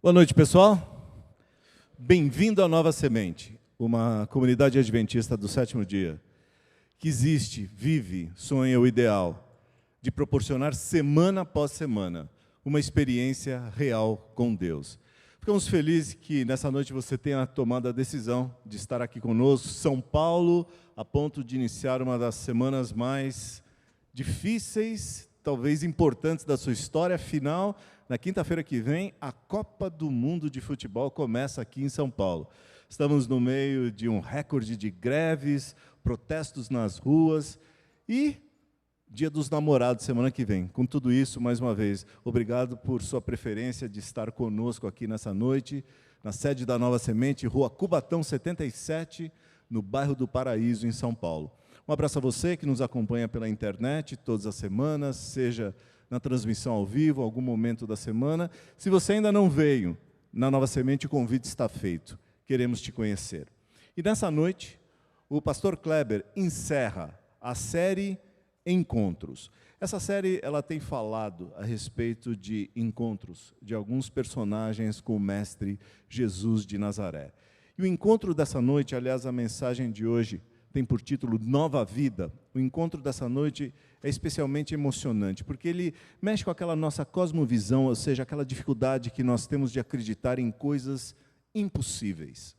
Boa noite, pessoal. Bem-vindo à Nova Semente, uma comunidade adventista do sétimo dia, que existe, vive, sonha o ideal de proporcionar semana após semana uma experiência real com Deus. Ficamos felizes que nessa noite você tenha tomado a decisão de estar aqui conosco. São Paulo, a ponto de iniciar uma das semanas mais difíceis, talvez importantes da sua história. Afinal, na quinta-feira que vem, a Copa do Mundo de Futebol começa aqui em São Paulo. Estamos no meio de um recorde de greves, protestos nas ruas e Dia dos Namorados semana que vem. Com tudo isso, mais uma vez, obrigado por sua preferência de estar conosco aqui nessa noite, na sede da Nova Semente, Rua Cubatão 77, no bairro do Paraíso, em São Paulo. Um abraço a você que nos acompanha pela internet todas as semanas, seja na transmissão ao vivo, algum momento da semana. Se você ainda não veio na Nova Semente, o convite está feito. Queremos te conhecer. E nessa noite, o pastor Kleber encerra a série Encontros. Essa série ela tem falado a respeito de encontros de alguns personagens com o Mestre Jesus de Nazaré. E o encontro dessa noite, aliás, a mensagem de hoje tem por título Nova Vida. O encontro dessa noite é especialmente emocionante, porque ele mexe com aquela nossa cosmovisão, ou seja, aquela dificuldade que nós temos de acreditar em coisas impossíveis.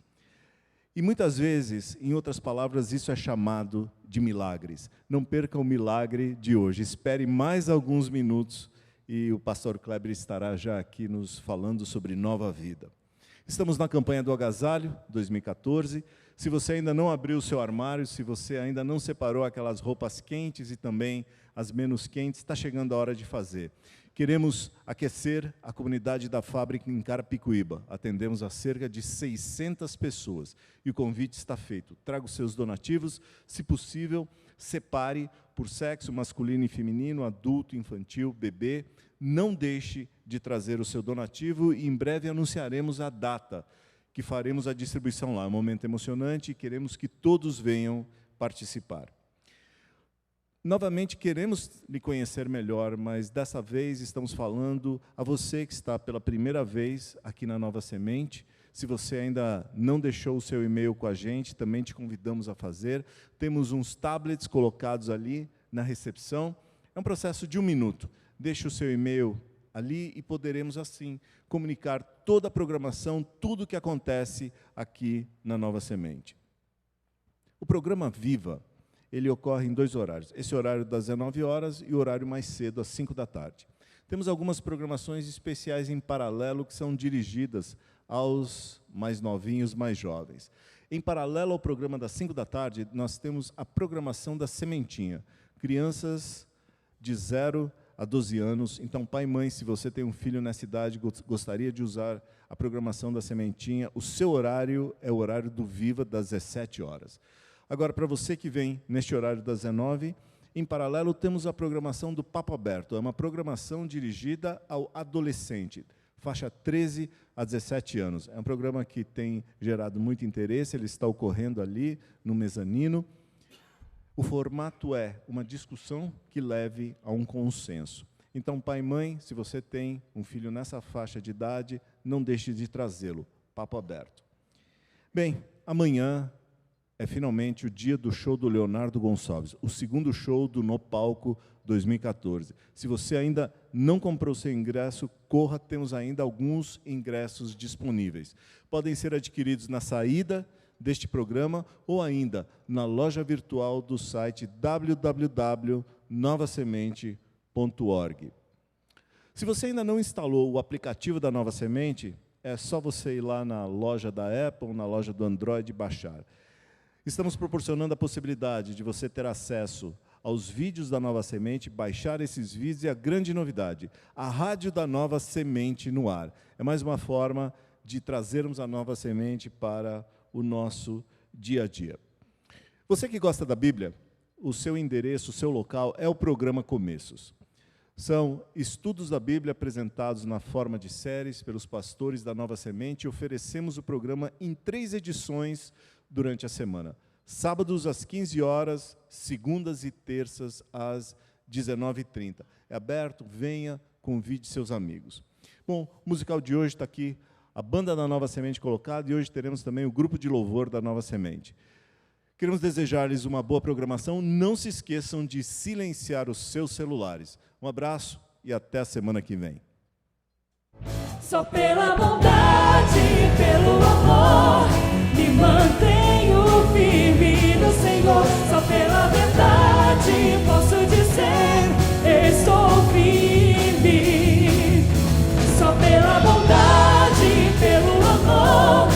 E muitas vezes, em outras palavras, isso é chamado de milagres. Não perca o milagre de hoje. Espere mais alguns minutos e o pastor Kleber estará já aqui nos falando sobre nova vida. Estamos na campanha do Agasalho 2014. Se você ainda não abriu o seu armário, se você ainda não separou aquelas roupas quentes e também as menos quentes, está chegando a hora de fazer. Queremos aquecer a comunidade da fábrica em Carapicuíba. Atendemos a cerca de 600 pessoas e o convite está feito. Traga os seus donativos, se possível, separe por sexo masculino e feminino, adulto, infantil, bebê. Não deixe de trazer o seu donativo e em breve anunciaremos a data que faremos a distribuição lá. É um momento emocionante e queremos que todos venham participar. Novamente, queremos lhe conhecer melhor, mas dessa vez estamos falando a você que está pela primeira vez aqui na Nova Semente. Se você ainda não deixou o seu e-mail com a gente, também te convidamos a fazer. Temos uns tablets colocados ali na recepção. É um processo de 1 minuto. Deixe o seu e-mail ali e poderemos, assim, comunicar toda a programação, tudo o que acontece aqui na Nova Semente. O programa Viva, ele ocorre em 2 horários. Esse horário das 19 horas e o horário mais cedo, às 5 da tarde. Temos algumas programações especiais em paralelo que são dirigidas aos mais novinhos, mais jovens. Em paralelo ao programa das 5 da tarde, nós temos a programação da Sementinha. Crianças de 0 a 12 anos. Então, pai e mãe, se você tem um filho nessa idade, gostaria de usar a programação da Sementinha, o seu horário é o horário do Viva, das 17 horas. Agora, para você que vem neste horário das 19, em paralelo, temos a programação do Papo Aberto. É uma programação dirigida ao adolescente, faixa 13 a 17 anos. É um programa que tem gerado muito interesse, ele está ocorrendo ali no mezanino. O formato é uma discussão que leve a um consenso. Então, pai e mãe, se você tem um filho nessa faixa de idade, não deixe de trazê-lo. Papo Aberto. Bem, amanhã é finalmente o dia do show do Leonardo Gonçalves, o segundo show do No Palco 2014. Se você ainda não comprou seu ingresso, corra, temos ainda alguns ingressos disponíveis. Podem ser adquiridos na saída deste programa ou ainda na loja virtual do site www.novasemente.org. Se você ainda não instalou o aplicativo da Nova Semente, é só você ir lá na loja da Apple, na loja do Android e baixar. Estamos proporcionando a possibilidade de você ter acesso aos vídeos da Nova Semente, baixar esses vídeos e a grande novidade, a rádio da Nova Semente no ar. É mais uma forma de trazermos a Nova Semente para o nosso dia a dia. Você que gosta da Bíblia, o seu endereço, o seu local é o programa Começos. São estudos da Bíblia apresentados na forma de séries pelos pastores da Nova Semente e oferecemos o programa em 3 edições durante a semana. Sábados às 15 horas, segundas e terças às 19h30. É aberto, venha, convide seus amigos. Bom, o musical de hoje está aqui, a banda da Nova Semente colocada, e hoje teremos também o grupo de louvor da Nova Semente. Queremos desejar-lhes uma boa programação. Não se esqueçam de silenciar os seus celulares. Um abraço e até a semana que vem. Só pela bondade, pelo amor, me mantenho firme no Senhor. Só pela verdade posso dizer, estou firme. Só pela bondade, pelo amor,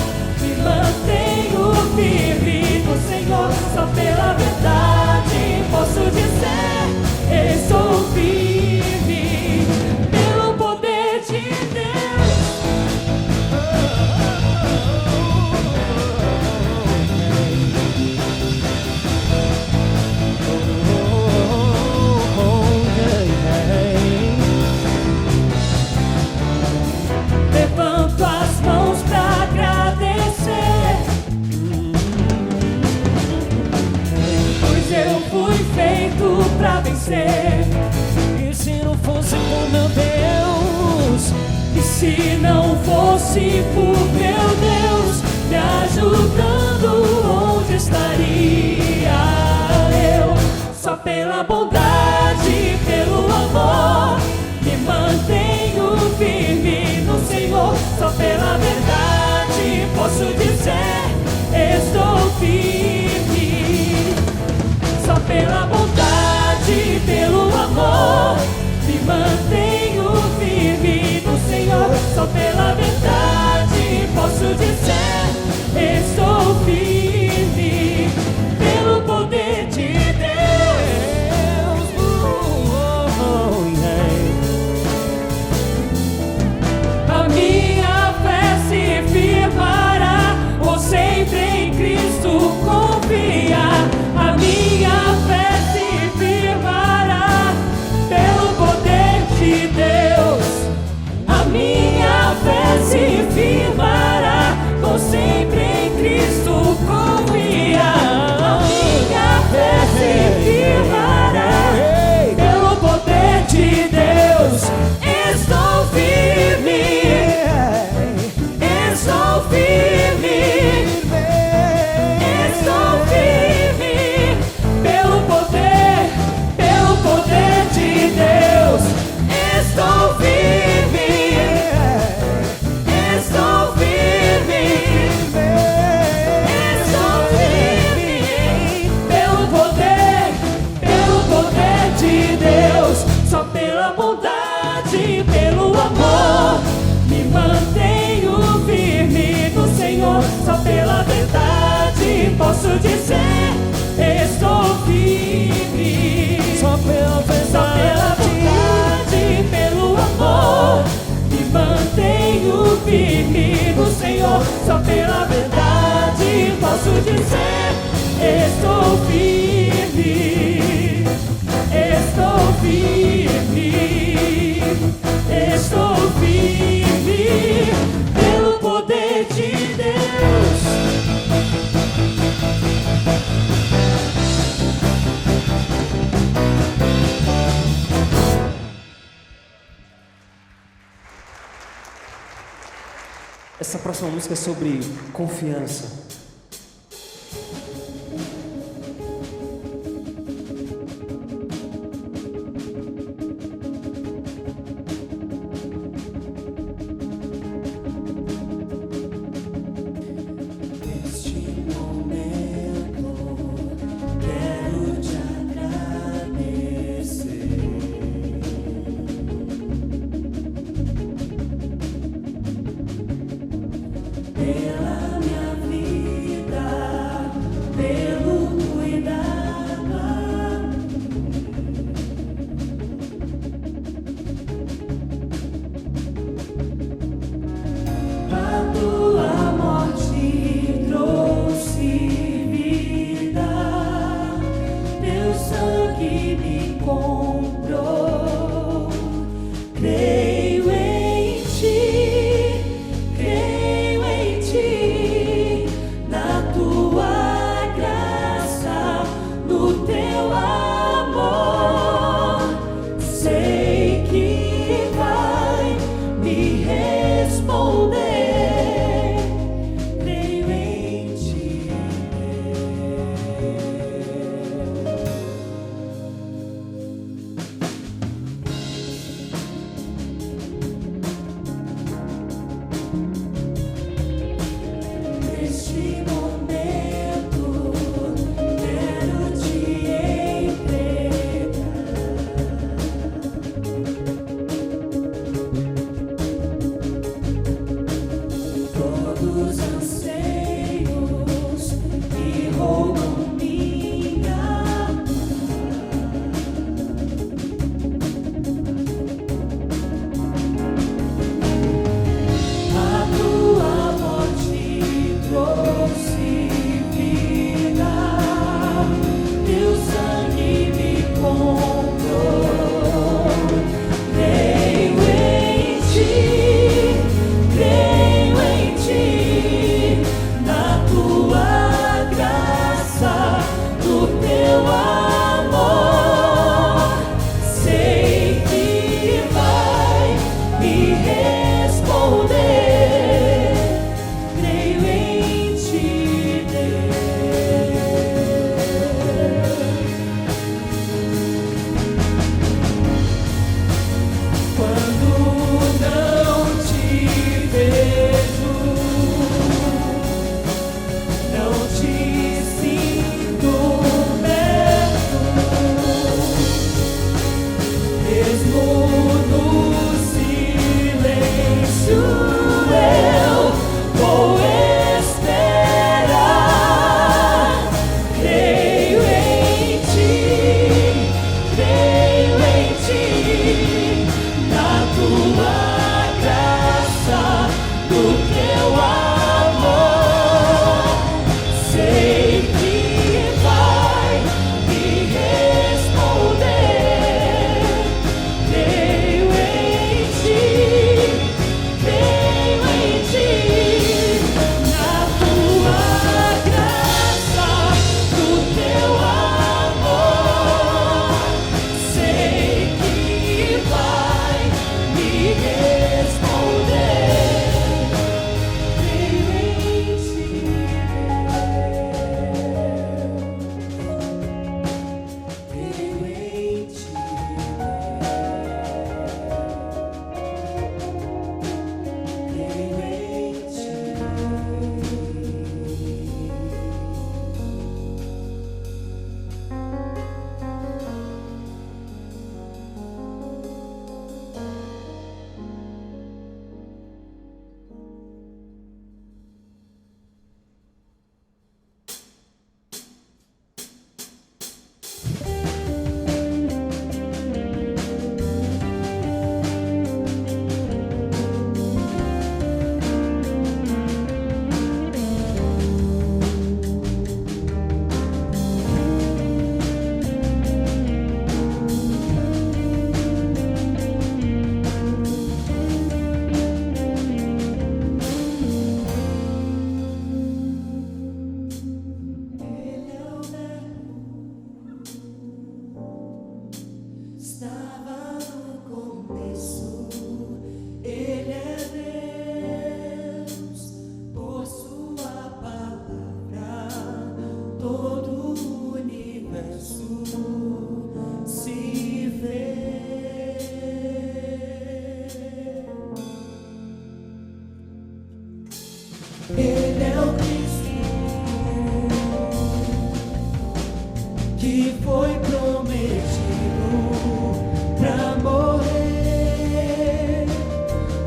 me mantenho firme no Senhor. Só pela verdade posso dizer, estou firme. Pelo poder de Deus. Levanto as mãos pra agradecer, pois eu fui feito pra vencer. E se não fosse por meu Deus, e se não fosse por meu Deus me ajudando, onde estaria eu? Só pela bondade, pelo amor, me mantenho firme no Senhor. Só pela verdade posso dizer, estou firme. Só pela bondade, pelo amor, me mantenho firme no Senhor. Só pela verdade posso dizer, estou firme. Pelo poder de Deus. A minha fé se firmará, vou sempre em Cristo confiar. A minha fé se firmará, pelo poder de Deus. A minha fé se firmará, vou sempre em Cristo confiar. A minha fé se firmará, pelo poder de Deus. Estou firme, estou firme, estou firme. Pelo poder de Deus. Estou firme, estou firme, estou firme. Pelo poder de Deus. Só pela bondade, pelo amor, me mantenho firme no Senhor. Só pela verdade posso dizer, estou firme. Só pela verdade, pelo amor, me mantenho firme no Senhor. Só pela verdade posso dizer, estou firme. Estou firme, estou firme, pelo poder de Deus. Essa próxima música é sobre confiança. sangue me comprou. Creio em ti, na tua graça, no teu amor. Sei que vai me responder. Creio em ti, neste momento quero te entregar todos os anseios que roubam minha paz. A tua morte trouxe vida, teu sangue me comprou. Creio em ti, na tua graça, no teu amor. Sei que vai me responder. Creio em ti, quando não te vejo, não te sinto perto, mesmo no silêncio eu vou esperar. Creio em ti, na tua graça, no teu amor. Sei que vai me responder. Creio em ti, na tua graça, no teu amor. Sei que vai me responder. Creio em ti, creio em ti, creio em ti. Estava no começo, Ele é Deus, por sua palavra, todo o universo se vê. Ele é o Cristo que foi prometido pra morrer,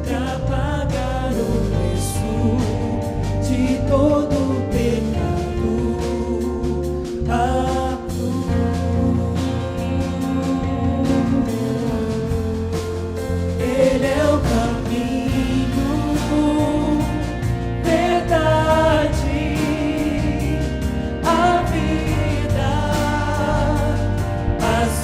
pra pagar o preço de todo o pecado. A cruz. Ele é o caminho, verdade, a vida, as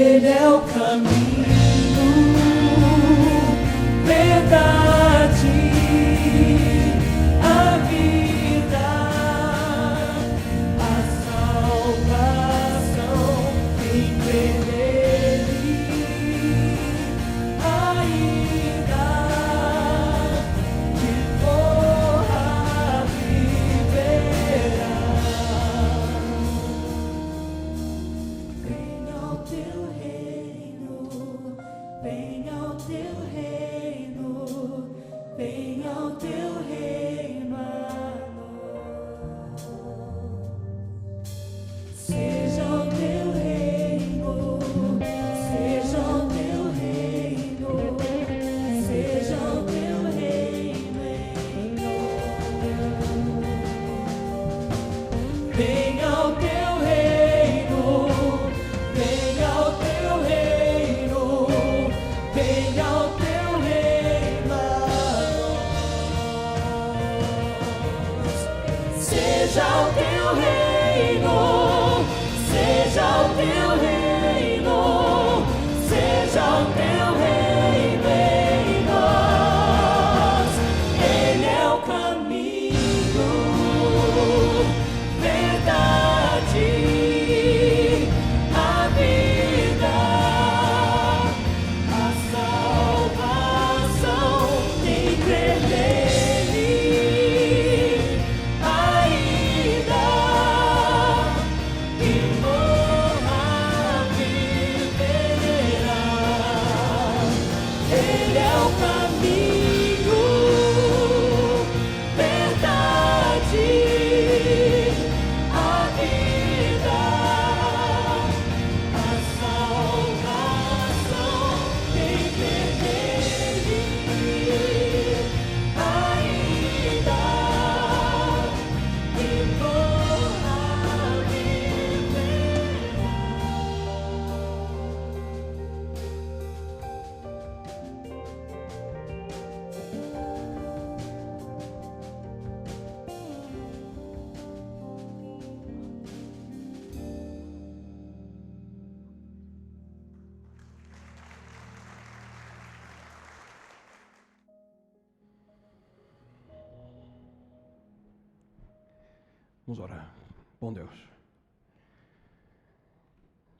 Ele é o caminho, verdade, a vida, a salvação. Quem crê nele ainda que morra viverá. Venha ao teu reino, venha ao teu reino, venha ao teu reino a nós. Seja o teu reino, seja o teu reino, seja o teu reino em nós. Venha ao teu reino, venha ao teu reino, venha ao teu reino a nós. Seja o teu reino, seja o teu reino, seja o teu reino em nós. Ele é o caminho, verdade, a vida, a salvação. Quem crê nele ainda que morra viverá. Ele é o caminho, verdade, a vida, a salvação. Quem crê nele ainda que morra viverá. Vamos orar. Bom Deus,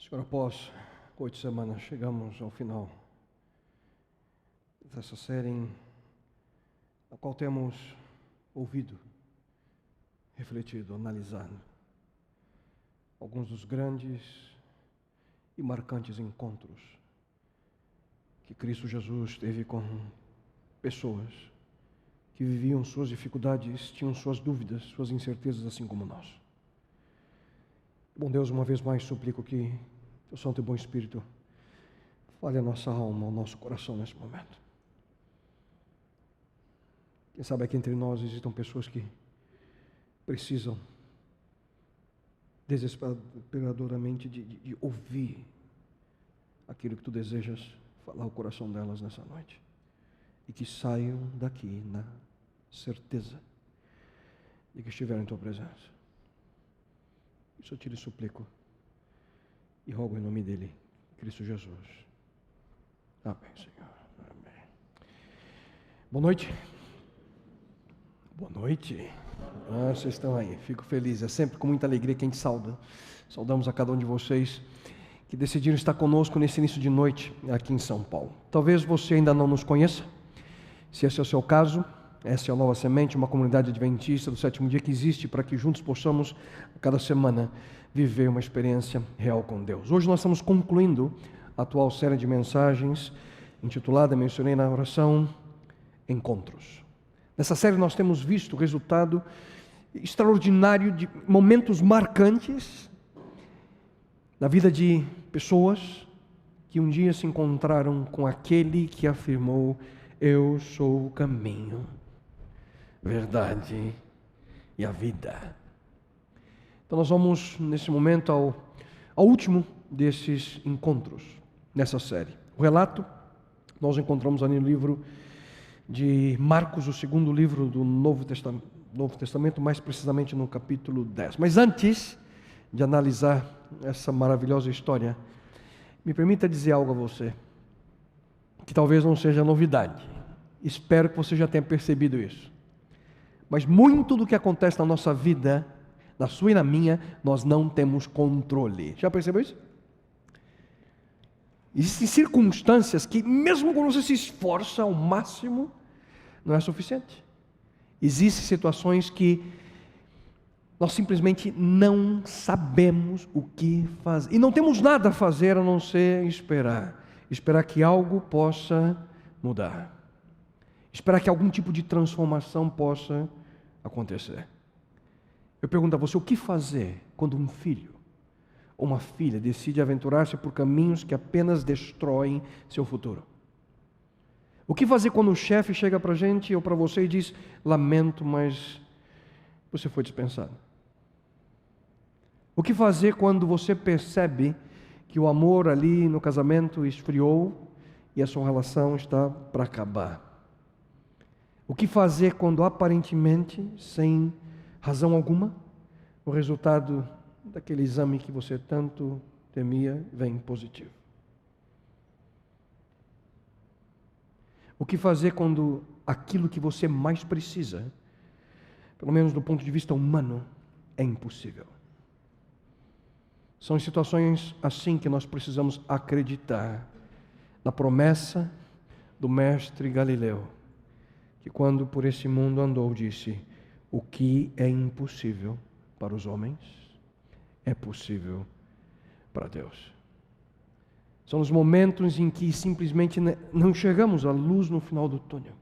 Senhor, após 8 semanas chegamos ao final dessa série na qual temos ouvido, refletido, analisado alguns dos grandes e marcantes encontros que Cristo Jesus teve com pessoas que viviam suas dificuldades, tinham suas dúvidas, suas incertezas, assim como nós. Bom Deus, uma vez mais suplico que Teu Santo e Bom Espírito fale a nossa alma, ao nosso coração nesse momento. Quem sabe aqui entre nós existam pessoas que precisam desesperadoramente de ouvir aquilo que Tu desejas falar ao coração delas nessa noite. E que saiam daqui na certeza de que estiveram em Tua presença. Isso eu te lhe suplico e rogo em nome dEle, Cristo Jesus. Amém, Senhor. Amém. Boa noite. Boa noite. Vocês estão aí, fico feliz. É sempre com muita alegria que a gente sauda. Saudamos a cada um de vocês que decidiram estar conosco nesse início de noite aqui em São Paulo. Talvez você ainda não nos conheça. Se esse é o seu caso, essa é a Nova Semente, uma comunidade adventista do sétimo dia que existe para que juntos possamos, a cada semana, viver uma experiência real com Deus. Hoje nós estamos concluindo a atual série de mensagens, intitulada, mencionei na oração, Encontros. Nessa série nós temos visto o resultado extraordinário de momentos marcantes na vida de pessoas que um dia se encontraram com aquele que afirmou: eu sou o caminho, verdade e a vida. Então nós vamos nesse momento ao último desses encontros nessa série. O relato nós encontramos ali no livro de Marcos, o segundo livro do Novo Testamento, mais precisamente no capítulo 10. Mas antes de analisar essa maravilhosa história, Me permita dizer algo a você, que talvez não seja novidade. Espero que você já tenha percebido isso. Mas muito do que acontece na nossa vida, na sua e na minha, nós não temos controle. Já percebeu isso? Existem circunstâncias que, mesmo quando você se esforça ao máximo, não é suficiente. Existem situações que nós simplesmente não sabemos o que fazer. E não temos nada a fazer a não ser esperar. Esperar que algo possa mudar. Esperar que algum tipo de transformação possa acontecer. Eu pergunto a você, o que fazer quando um filho ou uma filha decide aventurar-se por caminhos que apenas destroem seu futuro? O que fazer quando o chefe chega para a gente ou para você e diz, lamento, mas você foi dispensado? O que fazer quando você percebe que o amor ali no casamento esfriou e a sua relação está para acabar? O que fazer quando aparentemente, sem razão alguma, o resultado daquele exame que você tanto temia vem positivo? O que fazer quando aquilo que você mais precisa, pelo menos do ponto de vista humano, é impossível? São situações assim que nós precisamos acreditar na promessa do mestre Galileu, que quando por esse mundo andou disse, o que é impossível para os homens é possível para Deus. São os momentos em que simplesmente não chegamos à luz no final do túnel.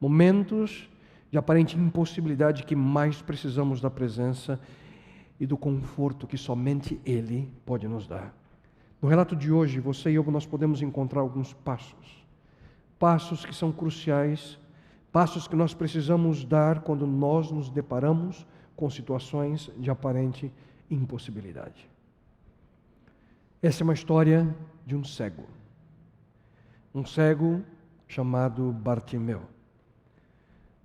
Momentos de aparente impossibilidade que mais precisamos da presença e do conforto que somente Ele pode nos dar. No relato de hoje, você e eu, nós podemos encontrar alguns passos. Passos que são cruciais, passos que nós precisamos dar quando nós nos deparamos com situações de aparente impossibilidade. Essa é uma história de um cego chamado Bartimeu.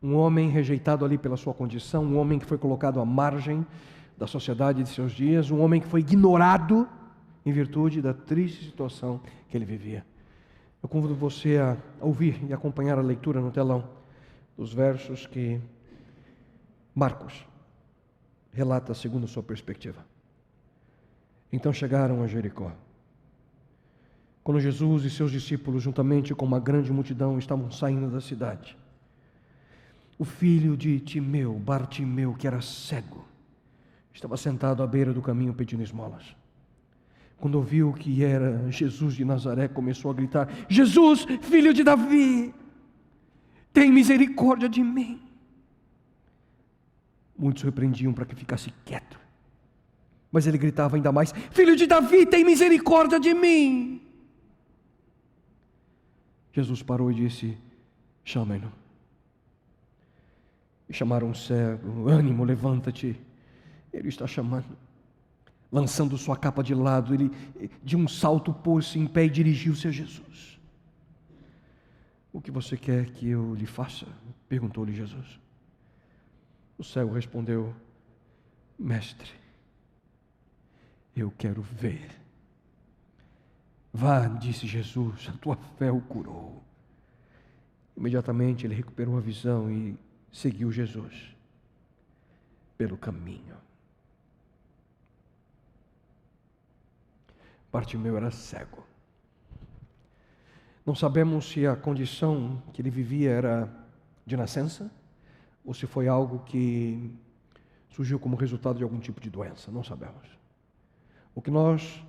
Um homem rejeitado ali pela sua condição, um homem que foi colocado à margem da sociedade de seus dias, um homem que foi ignorado em virtude da triste situação que ele vivia. Eu convido você a ouvir e acompanhar a leitura no telão dos versos que Marcos relata segundo sua perspectiva. Então chegaram a Jericó. Quando Jesus e seus discípulos, juntamente com uma grande multidão, estavam saindo da cidade, o filho de Timeu, Bartimeu, que era cego, estava sentado à beira do caminho pedindo esmolas. Quando ouviu que era Jesus de Nazaré, começou a gritar, Jesus, filho de Davi, tem misericórdia de mim. Muitos repreendiam para que ficasse quieto. Mas ele gritava ainda mais, filho de Davi, tem misericórdia de mim. Jesus parou e disse, chamem-no. E chamaram o cego, ânimo, levanta-te. Ele está chamando. Lançando sua capa de lado, ele de um salto pôs-se em pé e dirigiu-se a Jesus. O que você quer que eu lhe faça? Perguntou-lhe Jesus. O cego respondeu, mestre, eu quero ver. Vá, disse Jesus, a tua fé o curou. Imediatamente ele recuperou a visão e seguiu Jesus pelo caminho. Bartimeu era cego. Não sabemos se a condição que ele vivia era de nascença ou se foi algo que surgiu como resultado de algum tipo de doença. Não sabemos. O que nós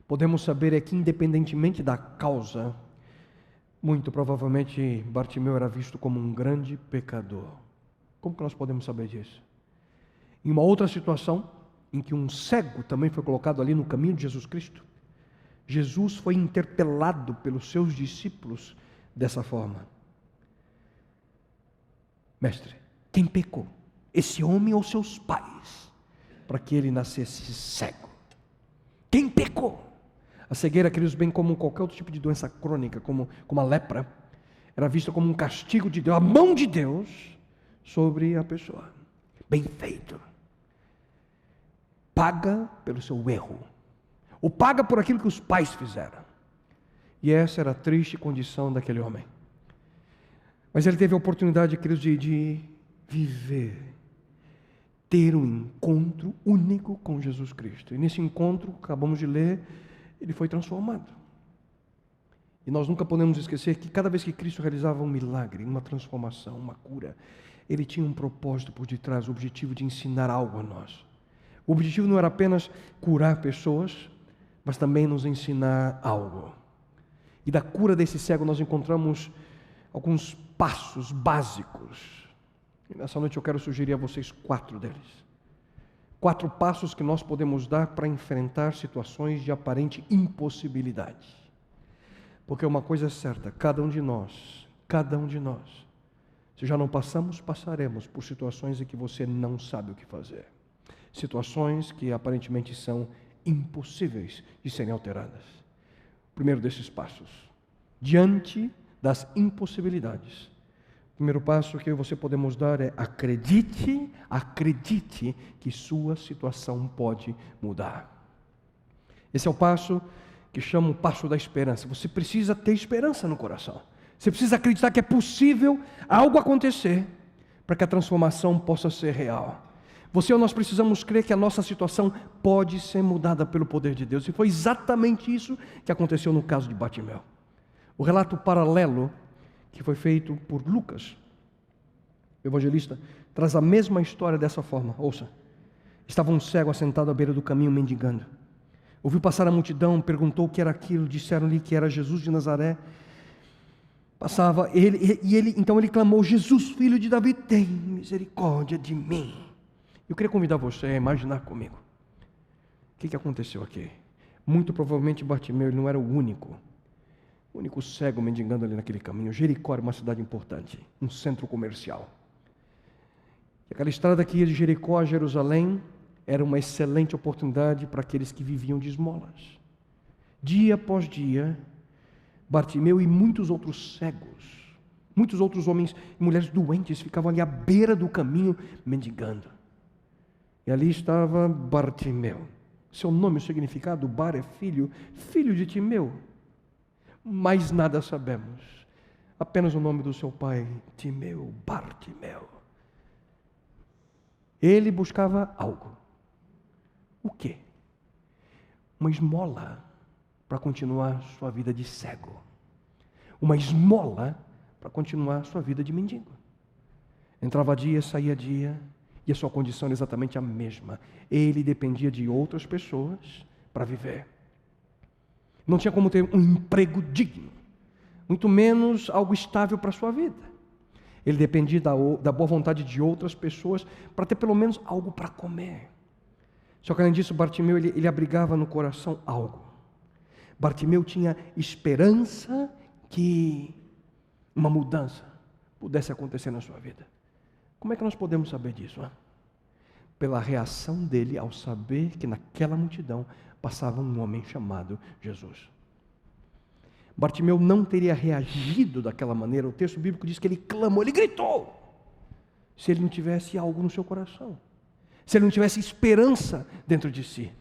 podemos saber é que, independentemente da causa, muito provavelmente Bartimeu era visto como um grande pecador. Como que nós podemos saber disso? Em uma outra situação, em que um cego também foi colocado ali no caminho de Jesus Cristo, Jesus foi interpelado pelos seus discípulos dessa forma. Mestre, quem pecou? Esse homem ou seus pais? Para que ele nascesse cego. Quem pecou? A cegueira, queridos, bem como qualquer outro tipo de doença crônica, como a lepra, era vista como um castigo de Deus, a mão de Deus sobre a pessoa. Bem feito. Paga pelo seu erro. ou paga por aquilo que os pais fizeram. E essa era a triste condição daquele homem. Mas ele teve a oportunidade, queridos, de viver, ter um encontro único com Jesus Cristo. E nesse encontro, acabamos de ler, ele foi transformado. E nós nunca podemos esquecer que cada vez que Cristo realizava um milagre, uma transformação, uma cura, ele tinha um propósito por detrás, o objetivo de ensinar algo a nós. O objetivo não era apenas curar pessoas, mas também nos ensinar algo. E da cura desse cego nós encontramos alguns passos básicos. E nessa noite eu quero sugerir a vocês 4 deles. 4 passos que nós podemos dar para enfrentar situações de aparente impossibilidade. Porque uma coisa é certa, cada um de nós, se já não passamos, passaremos por situações em que você não sabe o que fazer. Situações que aparentemente são impossíveis de serem alteradas. Primeiro desses passos, diante das impossibilidades. O primeiro passo que eu e você podemos dar é acredite que sua situação pode mudar. Esse é o passo que chamo o passo da esperança. Você precisa ter esperança no coração. Você precisa acreditar que é possível algo acontecer para que a transformação possa ser real. Você ou nós precisamos crer que a nossa situação pode ser mudada pelo poder de Deus. E foi exatamente isso que aconteceu no caso de Bartimeu. O relato paralelo que foi feito por Lucas, o evangelista, traz a mesma história dessa forma. Ouça, estava um cego assentado à beira do caminho mendigando. Ouviu passar a multidão, perguntou o que era aquilo, disseram-lhe que era Jesus de Nazaré. Então ele clamou: Jesus, filho de Davi, tem misericórdia de mim. Eu queria convidar você a imaginar comigo. O que aconteceu aqui? Muito provavelmente Bartimeu ele não era o único cego mendigando ali naquele caminho. Jericó era uma cidade importante, um centro comercial. E aquela estrada que ia de Jericó a Jerusalém era uma excelente oportunidade para aqueles que viviam de esmolas. Dia após dia, Bartimeu e muitos outros cegos, muitos outros homens e mulheres doentes ficavam ali à beira do caminho mendigando. E ali estava Bartimeu. Seu nome, o significado, Bar é filho, filho de Timeu. Mais nada sabemos. Apenas o nome do seu pai, Timeu, Bartimeu. Ele buscava algo. O quê? Uma esmola para continuar sua vida de cego. Uma esmola para continuar sua vida de mendigo. Entrava dia, saía dia, e a sua condição era exatamente a mesma. Ele dependia de outras pessoas para viver. Não tinha como ter um emprego digno, muito menos algo estável para a sua vida. Ele dependia da boa vontade de outras pessoas para ter pelo menos algo para comer. Só que além disso, Bartimeu ele abrigava no coração algo. Bartimeu tinha esperança que uma mudança pudesse acontecer na sua vida. Como é que nós podemos saber disso? Pela reação dele ao saber que naquela multidão passava um homem chamado Jesus. Bartimeu não teria reagido daquela maneira. O texto bíblico diz que ele clamou, ele gritou, se ele não tivesse algo no seu coração, se ele não tivesse esperança dentro de si.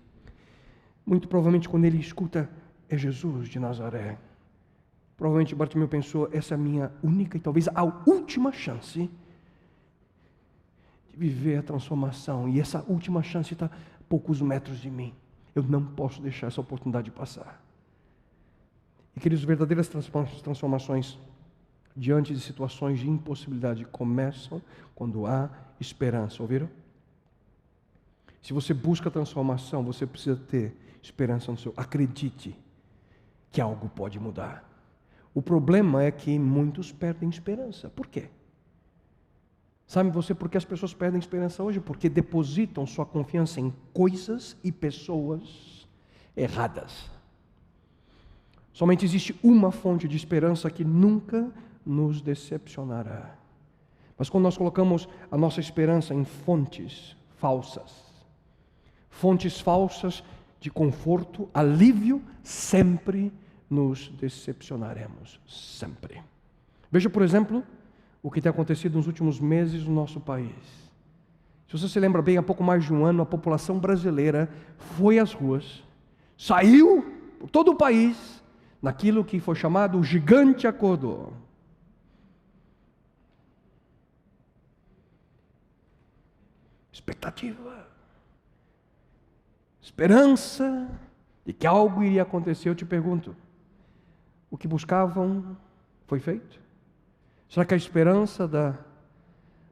Muito provavelmente quando ele escuta, é Jesus de Nazaré, provavelmente Bartimeu pensou, essa é a minha única e talvez a última chance de viver a transformação, e essa última chance está a poucos metros de mim. Eu não posso deixar essa oportunidade passar. E queridos, verdadeiras transformações diante de situações de impossibilidade começam quando há esperança, ouviram? Se você busca transformação, você precisa ter esperança no seu. Acredite que algo pode mudar. O problema é que muitos perdem esperança. Por quê? Sabe você por que as pessoas perdem esperança hoje? Porque depositam sua confiança em coisas e pessoas erradas. Somente existe uma fonte de esperança que nunca nos decepcionará. Mas quando nós colocamos a nossa esperança em fontes falsas de conforto, alívio, sempre nos decepcionaremos. Sempre. Veja, por exemplo, o que tem acontecido nos últimos meses no nosso país. Se você se lembra bem, há pouco mais de um ano, a população brasileira foi às ruas saiu por todo o país naquilo que foi chamado o gigante acordou. Expectativa, esperança de que algo iria acontecer. Eu te pergunto, o que buscavam foi feito? Será que a esperança da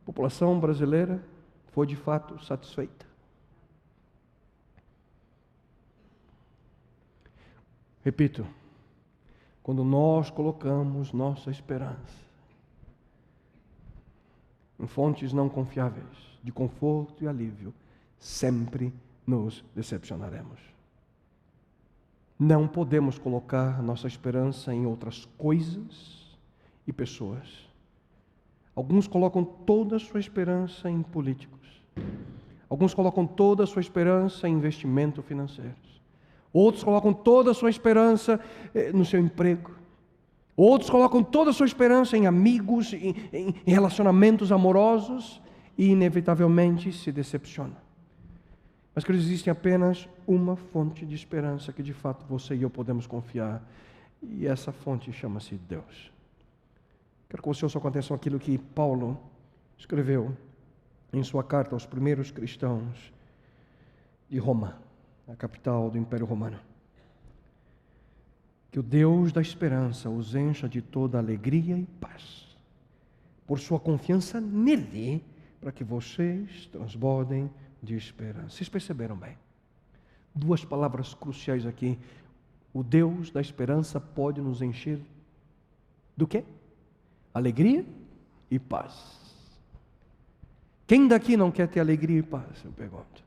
população brasileira foi de fato satisfeita? Repito, quando nós colocamos nossa esperança em fontes não confiáveis de conforto e alívio, sempre nos decepcionaremos. Não podemos colocar nossa esperança em outras coisas e pessoas. Alguns colocam toda a sua esperança em políticos. Alguns colocam toda a sua esperança em investimento financeiro. Outros colocam toda a sua esperança no seu emprego. Outros colocam toda a sua esperança em amigos, em relacionamentos amorosos e inevitavelmente se decepcionam. Mas, queridos, existe apenas uma fonte de esperança que de fato você e eu podemos confiar. E essa fonte chama-se Deus. Quero que você ouça com atenção aquilo que Paulo escreveu em sua carta aos primeiros cristãos de Roma, a capital do Império Romano. Que o Deus da esperança os encha de toda alegria e paz, por sua confiança nele, para que vocês transbordem de esperança. Vocês perceberam bem? Duas palavras cruciais aqui. O Deus da esperança pode nos encher do quê? Alegria e paz. Quem daqui não quer ter alegria e paz? Eu pergunto.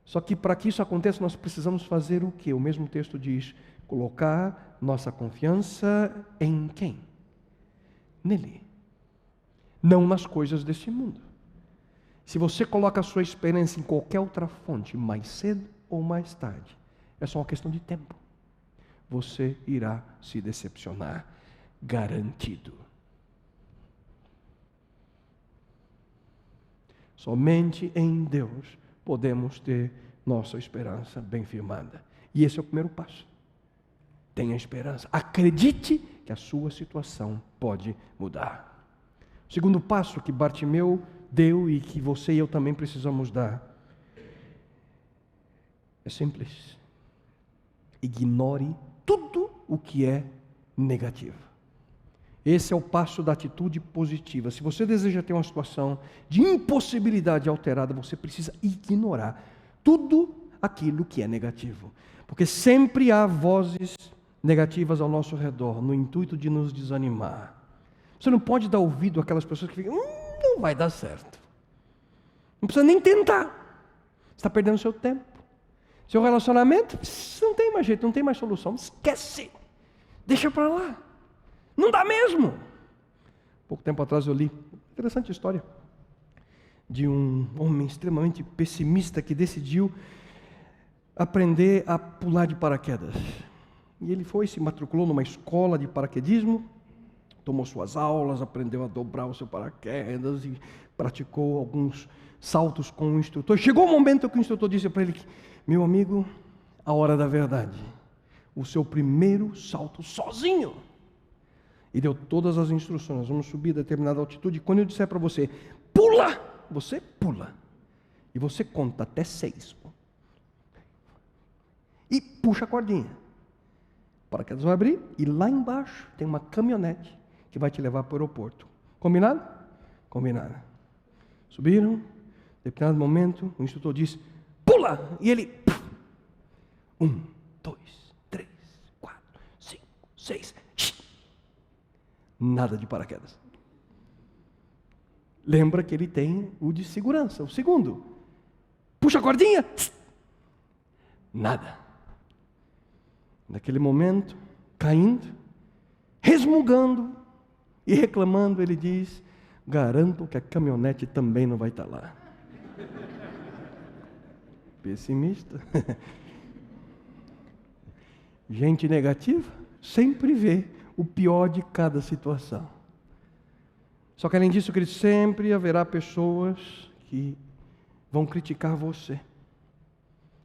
Só que para que isso aconteça, nós precisamos fazer o quê? O mesmo texto diz: colocar nossa confiança em quem? Nele. Não nas coisas desse mundo. Se você coloca a sua esperança em qualquer outra fonte, mais cedo ou mais tarde, é só uma questão de tempo. Você irá se decepcionar, garantido. Somente em Deus podemos ter nossa esperança bem firmada. E esse é o primeiro passo. Tenha esperança. Acredite que a sua situação pode mudar. O segundo passo que Bartimeu deu e que você e eu também precisamos dar é simples. Ignore tudo o que é negativo. Esse é o passo da atitude positiva. Se você deseja ter uma situação de impossibilidade alterada, você precisa ignorar tudo aquilo que é negativo. Porque sempre há vozes negativas ao nosso redor, no intuito de nos desanimar. Você não pode dar ouvido àquelas pessoas que ficam, não vai dar certo. Não precisa nem tentar. Você está perdendo seu tempo. Seu relacionamento, não tem mais jeito, não tem mais solução. Esquece. Deixa para lá. Não dá mesmo. Pouco tempo atrás eu li uma interessante história de um homem extremamente pessimista que decidiu aprender a pular de paraquedas. E ele se matriculou numa escola de paraquedismo, tomou suas aulas, aprendeu a dobrar o seu paraquedas e praticou alguns saltos com o instrutor. Chegou o momento que o instrutor disse para ele: meu amigo, a hora da verdade, o seu primeiro salto sozinho. E deu todas as instruções. Vamos subir a determinada altitude. Quando eu disser para você, pula, você pula. E você conta até 6. E puxa a cordinha. O paraquedas vai abrir e lá embaixo tem uma caminhonete que vai te levar para o aeroporto. Combinado? Combinado. Subiram. Em determinado momento, o instrutor disse, pula! E ele, 1, 2, 3, 4, 5, 6. Nada de paraquedas. Lembra que ele tem o de segurança, o segundo. Puxa a cordinha. Nada. Naquele momento, caindo, resmungando e reclamando, ele diz, garanto que a caminhonete também não vai estar lá. Pessimista. Gente negativa sempre vê o pior de cada situação. Só que além disso, querido, sempre haverá pessoas que vão criticar você.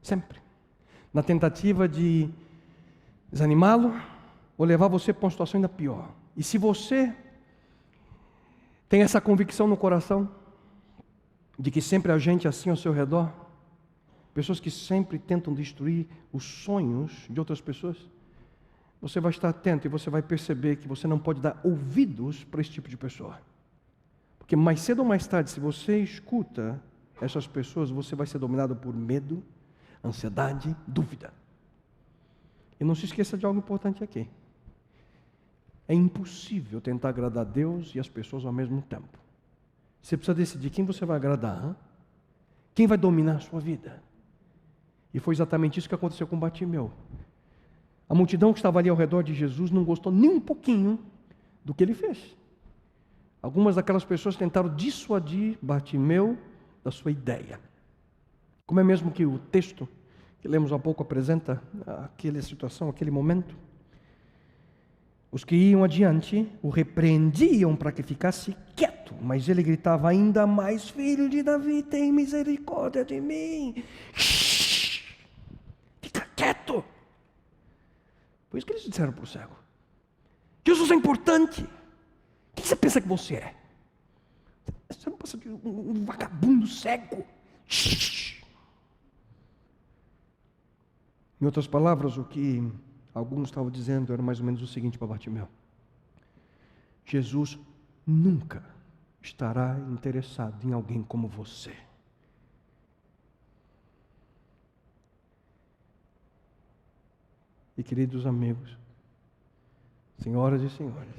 Sempre. na tentativa de desanimá-lo ou levar você para uma situação ainda pior. E se você tem essa convicção no coração de que sempre há gente assim ao seu redor, pessoas que sempre tentam destruir os sonhos de outras pessoas, você vai estar atento e você vai perceber que você não pode dar ouvidos para esse tipo de pessoa. Porque mais cedo ou mais tarde, se você escuta essas pessoas, você vai ser dominado por medo, ansiedade, dúvida. E não se esqueça de algo importante aqui. É impossível tentar agradar a Deus e as pessoas ao mesmo tempo. Você precisa decidir quem você vai agradar, hein? Quem vai dominar a sua vida. E foi exatamente isso que aconteceu com Bartimeu. A multidão que estava ali ao redor de Jesus não gostou nem um pouquinho do que ele fez. Algumas daquelas pessoas tentaram dissuadir Bartimeu da sua ideia. Como é mesmo que o texto que lemos há pouco apresenta aquela situação, aquele momento? Os que iam adiante o repreendiam para que ficasse quieto, mas ele gritava ainda mais: Filho de Davi, tem misericórdia de mim. Fica quieto. Foi isso que eles disseram para o cego. Jesus é importante. O que você pensa que você é? Você não passa de um vagabundo cego. Em outras palavras, o que alguns estavam dizendo era mais ou menos o seguinte para Bartimeu: Jesus nunca estará interessado em alguém como você. E queridos amigos, senhoras e senhores,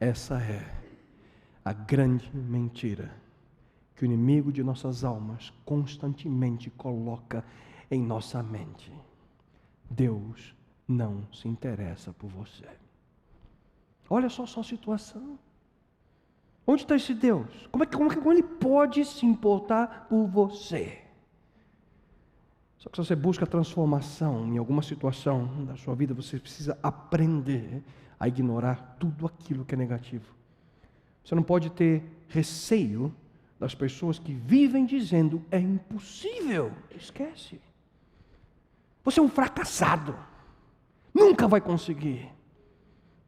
essa é a grande mentira que o inimigo de nossas almas constantemente coloca em nossa mente. Deus não se interessa por você. Olha só a sua situação. Onde está esse Deus? Como ele pode se importar por você? Só que se você busca transformação em alguma situação da sua vida, você precisa aprender a ignorar tudo aquilo que é negativo. Você não pode ter receio das pessoas que vivem dizendo: é impossível. Esquece. Você é um fracassado. Nunca vai conseguir.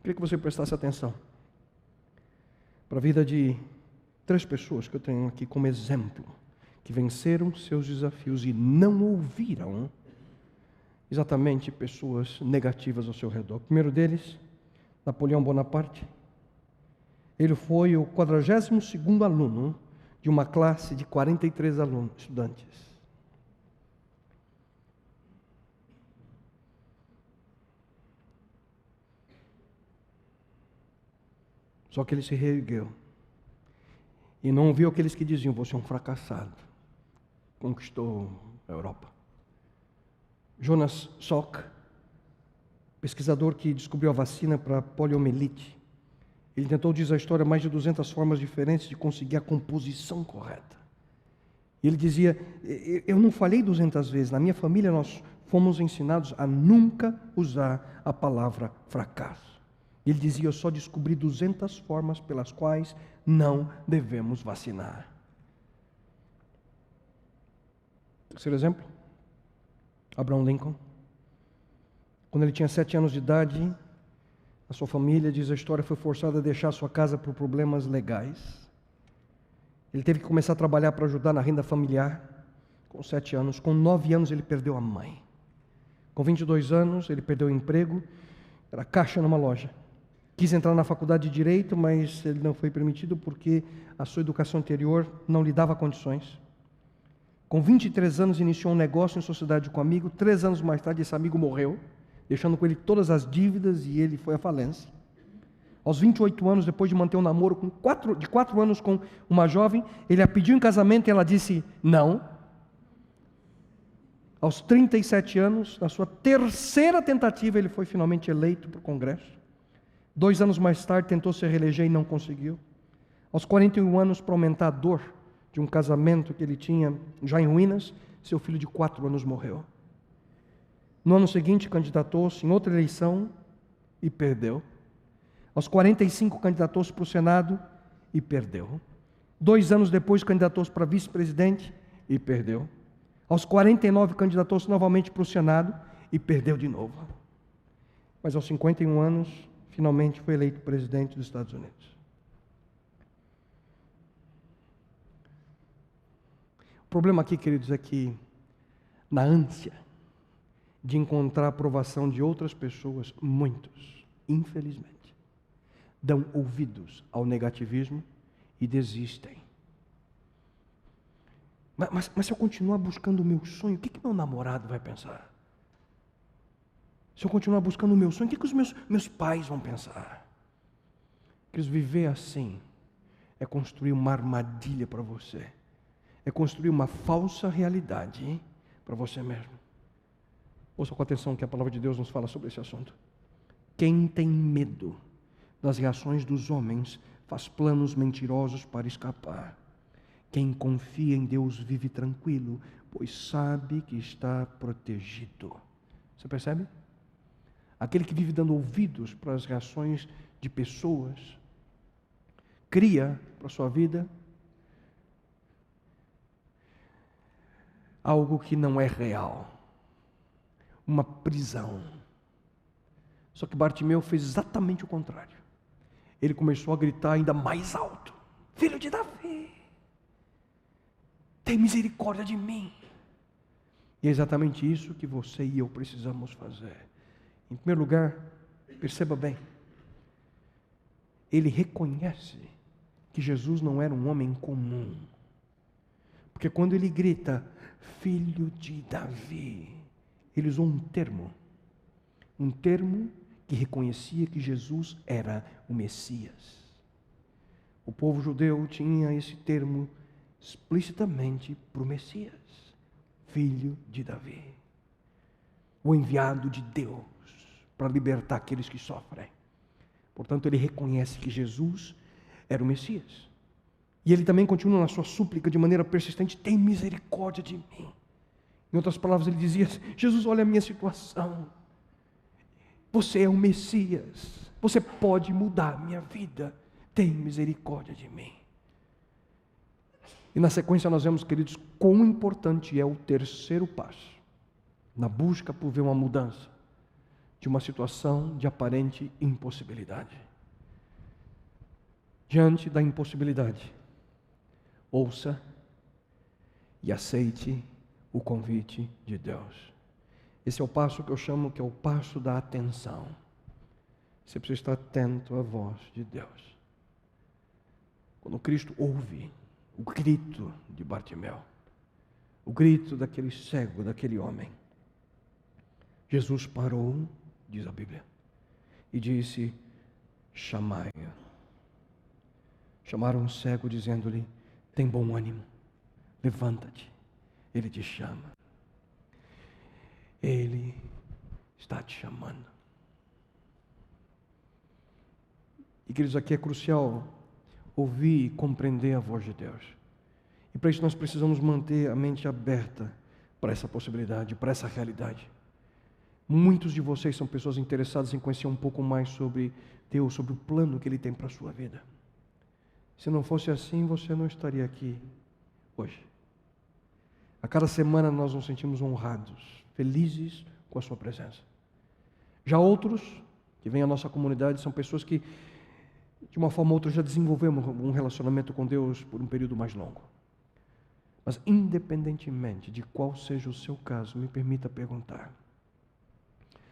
Queria que você prestasse atenção para a vida de 3 pessoas que eu tenho aqui como exemplo, que venceram seus desafios e não ouviram exatamente pessoas negativas ao seu redor. O primeiro deles, Napoleão Bonaparte. Ele foi o 42º aluno de uma classe de 43 estudantes. Só que ele se reergueu e não ouviu aqueles que diziam: você é um fracassado. Conquistou a Europa. Jonas Salk, pesquisador que descobriu a vacina para a poliomielite, ele tentou, diz a história, mais de 200 formas diferentes de conseguir a composição correta. E ele dizia: eu não falhei 200 vezes, na minha família nós fomos ensinados a nunca usar a palavra fracasso. Ele dizia: eu só descobri 200 formas pelas quais não devemos vacinar. Terceiro exemplo, Abraham Lincoln. Quando ele tinha 7 anos de idade, a sua família, diz a história, foi forçada a deixar sua casa por problemas legais. Ele teve que começar a trabalhar para ajudar na renda familiar com 7 anos. Com 9 anos ele perdeu a mãe. Com 22 anos ele perdeu o emprego, era caixa numa loja. Quis entrar na faculdade de Direito, mas ele não foi permitido porque a sua educação anterior não lhe dava condições. Com 23 anos iniciou um negócio em sociedade com um amigo. 3 anos mais tarde esse amigo morreu, deixando com ele todas as dívidas e ele foi à falência. Aos 28 anos, depois de manter um namoro de 4 anos com uma jovem, ele a pediu em casamento e ela disse não. Aos 37 anos, na sua 3ª tentativa, ele foi finalmente eleito para o Congresso. 2 anos mais tarde, tentou se reeleger e não conseguiu. Aos 41 anos, para aumentar a dor de um casamento que ele tinha já em ruínas, seu filho de 4 anos morreu. No ano seguinte, candidatou-se em outra eleição e perdeu. Aos 45, candidatou-se para o Senado e perdeu. 2 anos depois, candidatou-se para vice-presidente e perdeu. Aos 49, candidatou-se novamente para o Senado e perdeu de novo. Mas aos 51 anos, finalmente foi eleito presidente dos Estados Unidos. O problema aqui, queridos, é que na ânsia de encontrar a aprovação de outras pessoas, muitos, infelizmente, dão ouvidos ao negativismo e desistem. Mas se eu continuar buscando o meu sonho, o que meu namorado vai pensar? Se eu continuar buscando o meu sonho, o que os meus pais vão pensar? Queridos, viver assim é construir uma armadilha para você. É construir uma falsa realidade para você mesmo. Ouça com atenção que a palavra de Deus nos fala sobre esse assunto. Quem tem medo das reações dos homens faz planos mentirosos para escapar. Quem confia em Deus vive tranquilo, pois sabe que está protegido. Você percebe? Aquele que vive dando ouvidos para as reações de pessoas, cria para a sua vida algo que não é real, uma prisão. Só que Bartimeu fez exatamente o contrário. Ele começou a gritar ainda mais alto: Filho de Davi, tem misericórdia de mim. E é exatamente isso que você e eu precisamos fazer. Em primeiro lugar, perceba bem, ele reconhece que Jesus não era um homem comum. Porque quando ele grita, Filho de Davi, ele usou um termo que reconhecia que Jesus era o Messias. O povo judeu tinha esse termo explicitamente para o Messias, Filho de Davi, o enviado de Deus para libertar aqueles que sofrem. Portanto, ele reconhece que Jesus era o Messias. E ele também continua na sua súplica de maneira persistente: tem misericórdia de mim. Em outras palavras, ele dizia: Jesus, olha a minha situação. Você é o Messias. Você pode mudar a minha vida. Tem misericórdia de mim. E na sequência nós vemos, queridos, quão importante é o terceiro passo na busca por ver uma mudança de uma situação de aparente impossibilidade. Diante da impossibilidade, ouça e aceite o convite de Deus. Esse é o passo que eu chamo que é o passo da atenção. Você precisa estar atento à voz de Deus. Quando Cristo ouve o grito de Bartimeu, o grito daquele cego, daquele homem, Jesus parou, diz a Bíblia, e disse: chamai-o. Chamaram o cego dizendo-lhe: tem bom ânimo, levanta-te, ele te chama. Ele está te chamando. E queridos, aqui é crucial ouvir e compreender a voz de Deus. E para isso nós precisamos manter a mente aberta para essa possibilidade, para essa realidade. Muitos de vocês são pessoas interessadas em conhecer um pouco mais sobre Deus, sobre o plano que Ele tem para a sua vida. Se não fosse assim, você não estaria aqui hoje. A cada semana nós nos sentimos honrados, felizes com a sua presença. Já outros que vêm à nossa comunidade são pessoas que, de uma forma ou outra, já desenvolveram um relacionamento com Deus por um período mais longo. Mas independentemente de qual seja o seu caso, me permita perguntar: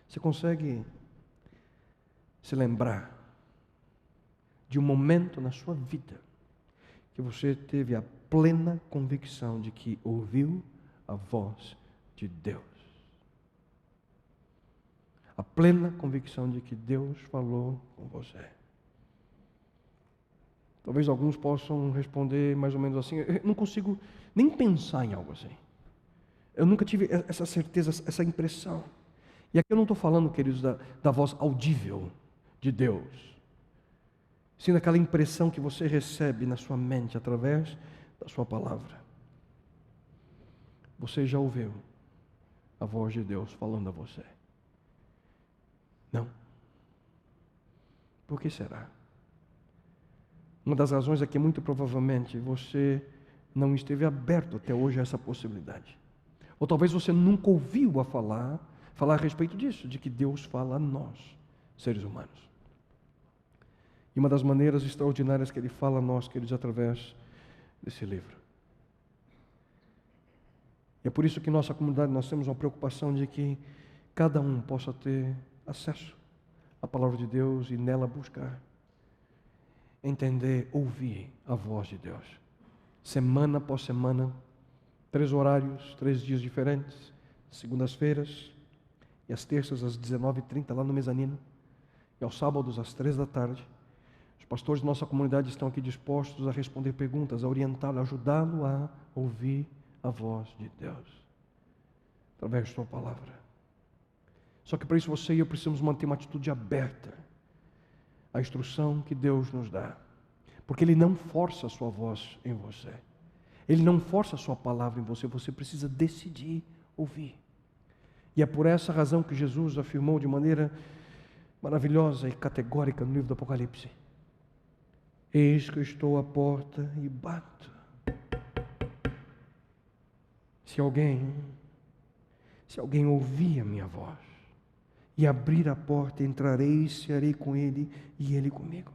você consegue se lembrar de um momento na sua vida que você teve a plena convicção de que ouviu a voz de Deus? A plena convicção de que Deus falou com você. Talvez alguns possam responder mais ou menos assim: eu não consigo nem pensar em algo assim. Eu nunca tive essa certeza, essa impressão. E aqui eu não estou falando, queridos, da voz audível de Deus, sim daquela impressão que você recebe na sua mente através da sua palavra. Você já ouviu a voz de Deus falando a você? Não? Por que será? Uma das razões é que muito provavelmente você não esteve aberto até hoje a essa possibilidade. Ou talvez você nunca ouviu falar a respeito disso, de que Deus fala a nós, seres humanos. E uma das maneiras extraordinárias que Ele fala a nós, queridos, através desse livro. E é por isso que nossa comunidade, nós temos uma preocupação de que cada um possa ter acesso à palavra de Deus e nela buscar, entender, ouvir a voz de Deus. Semana após semana, 3 horários, 3 dias diferentes, segundas-feiras e às terças às 19h30 lá no mezanino, e aos sábados às 3 da tarde. Os pastores de nossa comunidade estão aqui dispostos a responder perguntas, a orientá-lo, a ajudá-lo a ouvir a voz de Deus, através de sua palavra. Só que para isso você e eu precisamos manter uma atitude aberta à instrução que Deus nos dá, porque Ele não força a sua voz em você, Ele não força a sua palavra em você, você precisa decidir ouvir. E é por essa razão que Jesus afirmou de maneira maravilhosa e categórica no livro do Apocalipse: eis que eu estou à porta e bato. Se alguém ouvir a minha voz e abrir a porta, entrarei e cearei com ele e ele comigo.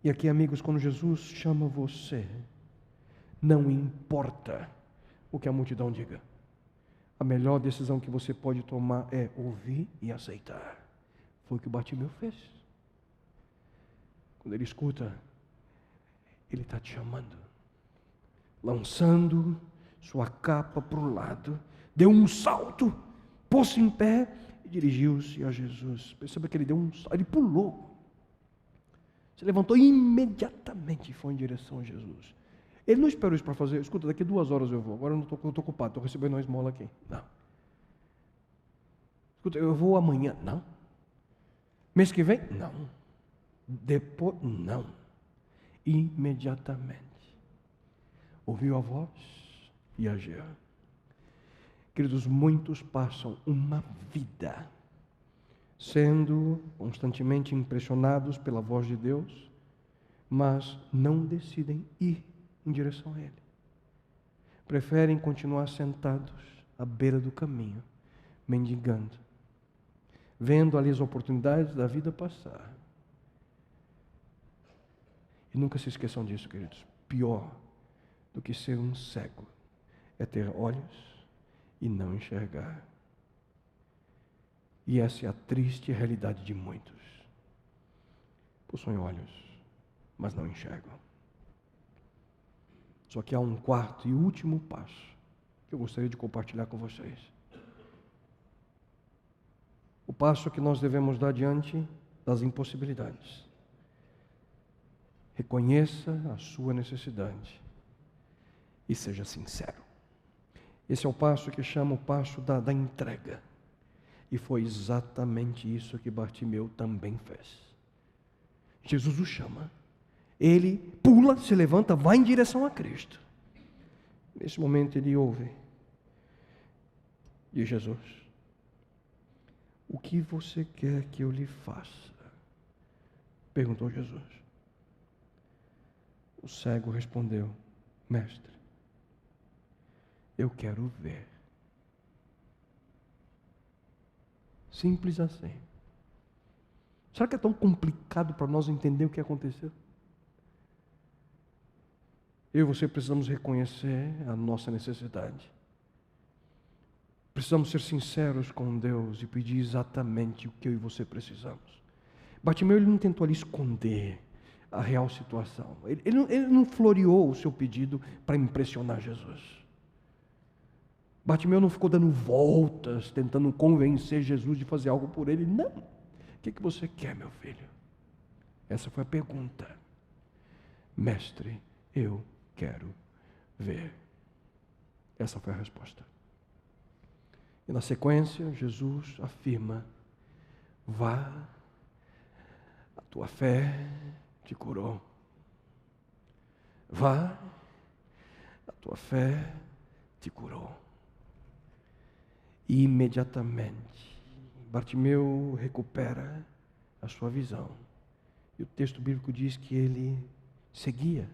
E aqui, amigos, quando Jesus chama você, não importa o que a multidão diga, a melhor decisão que você pode tomar é ouvir e aceitar. Foi o que o Bartimeu fez. Quando ele escuta, ele está te chamando, lançando sua capa para o lado, deu um salto, pôs-se em pé e dirigiu-se a Jesus. Perceba que ele deu um salto, ele pulou, se levantou imediatamente e foi em direção a Jesus. Ele não esperou isso para fazer: escuta, daqui 2 horas eu vou, agora eu não estou ocupado, estou recebendo uma esmola aqui. Não. Escuta, eu vou amanhã. Não. Mês que vem? Não. Depois? Não. Imediatamente. Ouviu a voz e agiu. Queridos, muitos passam uma vida sendo constantemente impressionados pela voz de Deus, mas não decidem ir em direção a Ele. Preferem continuar sentados à beira do caminho, mendigando, vendo ali as oportunidades da vida passar. E nunca se esqueçam disso, queridos. Pior do que ser um cego é ter olhos e não enxergar. E essa é a triste realidade de muitos. Possuem olhos, mas não enxergam. Só que há um quarto e último passo que eu gostaria de compartilhar com vocês. O passo que nós devemos dar diante das impossibilidades. Reconheça a sua necessidade e seja sincero. Esse é o passo que chama o passo da entrega. E foi exatamente isso que Bartimeu também fez. Jesus o chama. Ele pula, se levanta, vai em direção a Cristo. Nesse momento ele ouve de Jesus: o que você quer que eu lhe faça? Perguntou Jesus. O cego respondeu: mestre, eu quero ver. Simples assim. Será que é tão complicado para nós entender o que aconteceu? Eu e você precisamos reconhecer a nossa necessidade. Precisamos ser sinceros com Deus e pedir exatamente o que eu e você precisamos. Bartimeu, ele não tentou ali esconder a real situação. Ele não floreou o seu pedido para impressionar Jesus. Bartimeu não ficou dando voltas, tentando convencer Jesus de fazer algo por ele. Não. O que você quer, meu filho? Essa foi a pergunta. Mestre, eu quero ver. Essa foi a resposta. E na sequência, Jesus afirma: vá, a tua fé te curou. Vá, a tua fé te curou. E imediatamente, Bartimeu recupera a sua visão. E o texto bíblico diz que ele seguia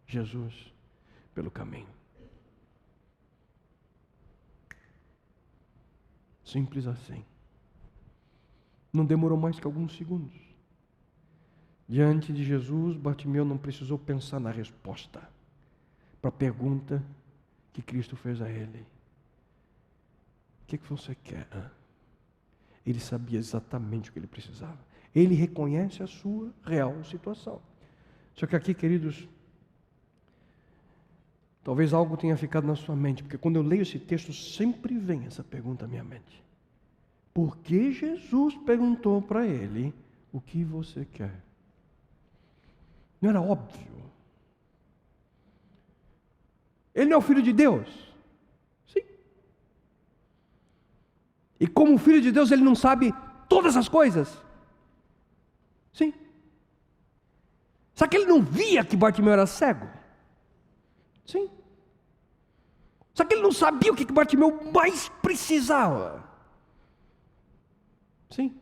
Jesus pelo caminho. Simples assim. Não demorou mais que alguns segundos. Diante de Jesus, Bartimeu não precisou pensar na resposta para a pergunta que Cristo fez a ele. O que você quer? Ele sabia exatamente o que ele precisava. Ele reconhece a sua real situação. Só que aqui, queridos, talvez algo tenha ficado na sua mente, porque quando eu leio esse texto, sempre vem essa pergunta à minha mente. Por que Jesus perguntou para ele, o que você quer? Não era óbvio? Ele não é o Filho de Deus? Sim. E como Filho de Deus, ele não sabe todas as coisas? Sim. Só que ele não via que Bartimeu era cego? Sim. Só que ele não sabia o que Bartimeu mais precisava? Sim.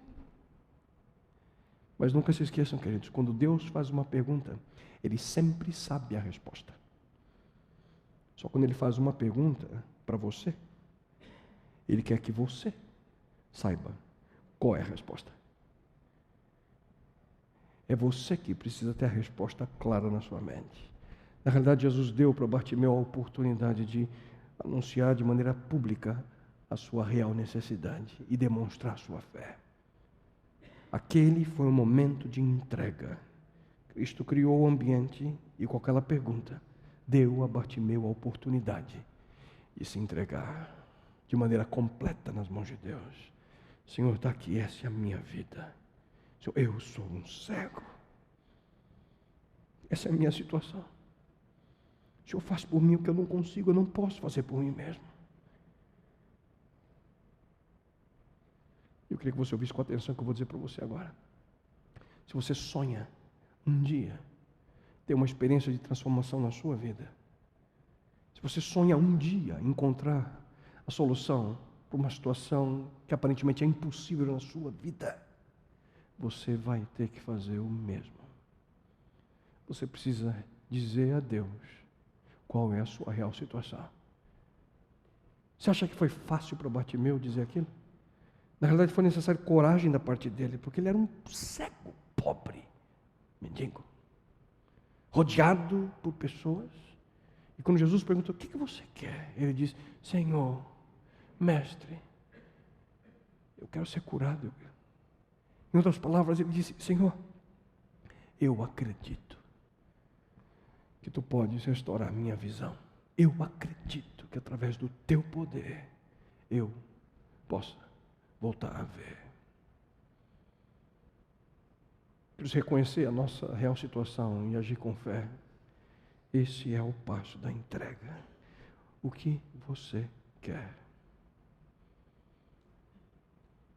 Mas nunca se esqueçam, queridos, quando Deus faz uma pergunta, Ele sempre sabe a resposta. Só quando Ele faz uma pergunta para você, Ele quer que você saiba qual é a resposta. É você que precisa ter a resposta clara na sua mente. Na realidade, Jesus deu para Bartimeu a oportunidade de anunciar de maneira pública a sua real necessidade e demonstrar sua fé. Aquele foi um momento de entrega. Cristo criou o ambiente e com aquela pergunta deu a Bartimeu a oportunidade de se entregar de maneira completa nas mãos de Deus. Senhor, está aqui, essa é a minha vida. Senhor, eu sou um cego. Essa é a minha situação. O Senhor faz por mim o que eu não consigo, eu não posso fazer por mim mesmo. Eu queria que você ouvisse com atenção o que eu vou dizer para você agora. Se você sonha um dia ter uma experiência de transformação na sua vida, se você sonha um dia encontrar a solução para uma situação que aparentemente é impossível na sua vida, você vai ter que fazer o mesmo. Você precisa dizer a Deus qual é a sua real situação. Você acha que foi fácil para Bartimeu dizer aquilo? Na realidade foi necessário coragem da parte dele, porque ele era um cego, pobre, mendigo, rodeado por pessoas. E quando Jesus perguntou, o que você quer? Ele diz, Senhor, Mestre, eu quero ser curado. Em outras palavras, ele disse, Senhor, eu acredito que Tu podes restaurar a minha visão. Eu acredito que através do Teu poder, eu possa voltar a ver. Preciso reconhecer a nossa real situação e agir com fé. Esse é o passo da entrega. O que você quer?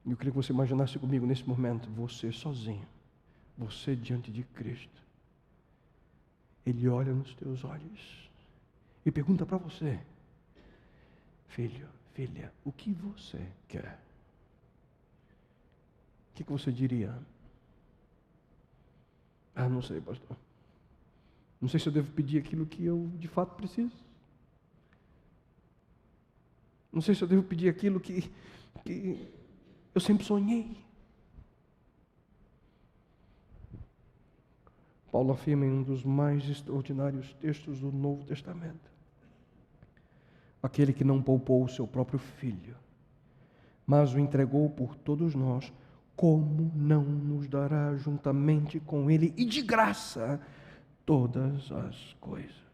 Eu queria que você imaginasse comigo nesse momento, você sozinho, você diante de Cristo. Ele olha nos teus olhos e pergunta para você, filho, filha, o que você quer? O que você diria? Ah, não sei, pastor. Não sei se eu devo pedir aquilo que eu de fato preciso. Não sei se eu devo pedir aquilo que eu sempre sonhei. Paulo afirma em um dos mais extraordinários textos do Novo Testamento: aquele que não poupou o seu próprio filho, mas o entregou por todos nós, como não nos dará juntamente com ele e de graça todas as coisas?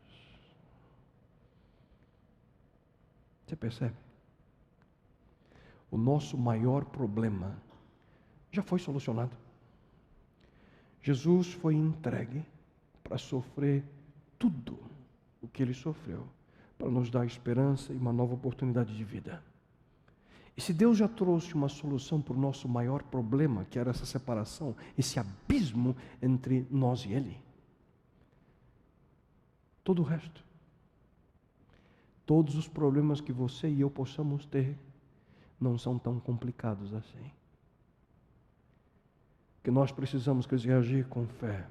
Você percebe? O nosso maior problema já foi solucionado. Jesus foi entregue para sofrer tudo o que Ele sofreu, para nos dar esperança e uma nova oportunidade de vida. E se Deus já trouxe uma solução para o nosso maior problema, que era essa separação, esse abismo entre nós e Ele, todo o resto, todos os problemas que você e eu possamos ter, não são tão complicados assim. O que nós precisamos é agir com fé.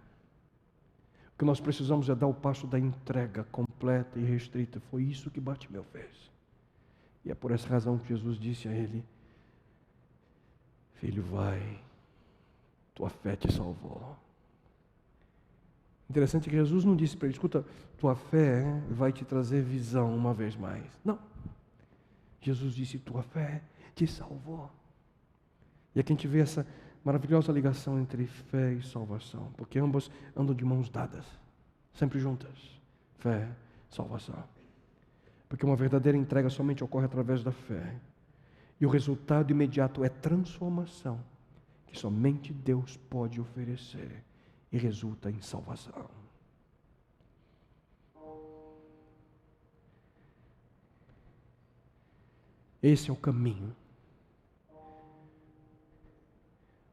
O que nós precisamos é dar o passo da entrega completa e restrita. Foi isso que Bartimeu fez. E é por essa razão que Jesus disse a ele, Filho, vai, tua fé te salvou. Interessante que Jesus não disse para ele: escuta, tua fé vai te trazer visão uma vez mais. Não. Jesus disse: tua fé te salvou. E aqui a gente vê essa maravilhosa ligação entre fé e salvação, porque ambas andam de mãos dadas, sempre juntas. Fé, salvação. Porque uma verdadeira entrega somente ocorre através da fé. E o resultado imediato é transformação, que somente Deus pode oferecer e resulta em salvação. Esse é o caminho.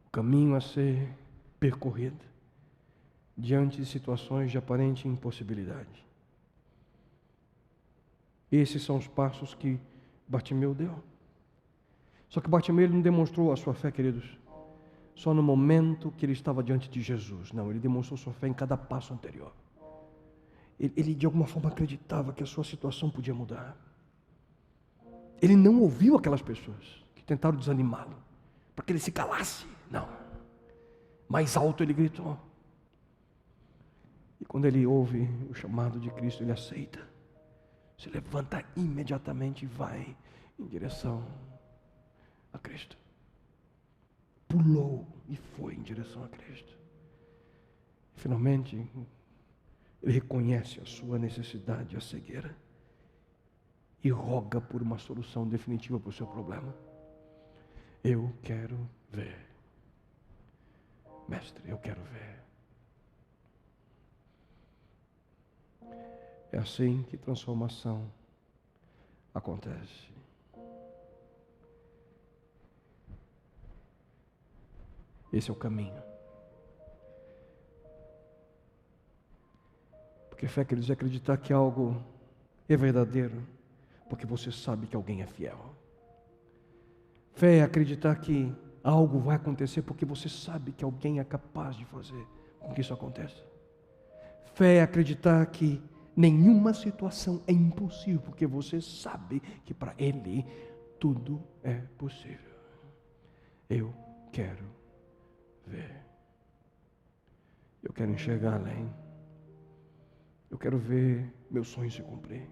O caminho a ser percorrido diante de situações de aparente impossibilidade. Esses são os passos que Bartimeu deu. Só que Bartimeu ele não demonstrou a sua fé, queridos, só no momento que ele estava diante de Jesus. Não, ele demonstrou sua fé em cada passo anterior. Ele de alguma forma acreditava que a sua situação podia mudar. Ele não ouviu aquelas pessoas que tentaram desanimá-lo, para que ele se calasse. Não. Mais alto ele gritou. E quando ele ouve o chamado de Cristo, ele aceita. Se levanta imediatamente e vai em direção a Cristo. Pulou e foi em direção a Cristo. Finalmente, ele reconhece a sua necessidade, a cegueira, e roga por uma solução definitiva para o seu problema. Eu quero ver. Mestre, eu quero ver. É assim que transformação acontece. Esse é o caminho. Porque fé quer dizer acreditar que algo é verdadeiro, porque você sabe que alguém é fiel. Fé é acreditar que algo vai acontecer, porque você sabe que alguém é capaz de fazer com que isso aconteça. Fé é acreditar que nenhuma situação é impossível, porque você sabe que para Ele tudo é possível. Eu quero ver. Eu quero enxergar além. Eu quero ver meus sonhos se cumprir.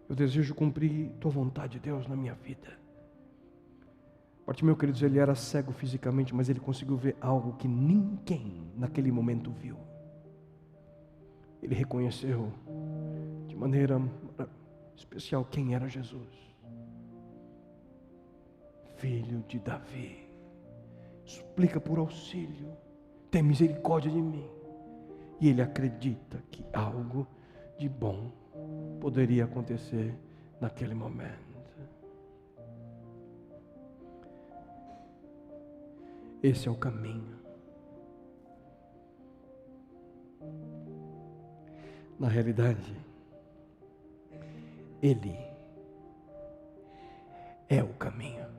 Eu desejo cumprir tua vontade, Deus, na minha vida. Bartimeu, queridos, ele era cego fisicamente, mas ele conseguiu ver algo que ninguém naquele momento viu. Ele reconheceu de maneira especial quem era Jesus. Filho de Davi, suplica por auxílio, tem misericórdia de mim. E ele acredita que algo de bom poderia acontecer naquele momento. Esse é o caminho. Na realidade, Ele é o caminho.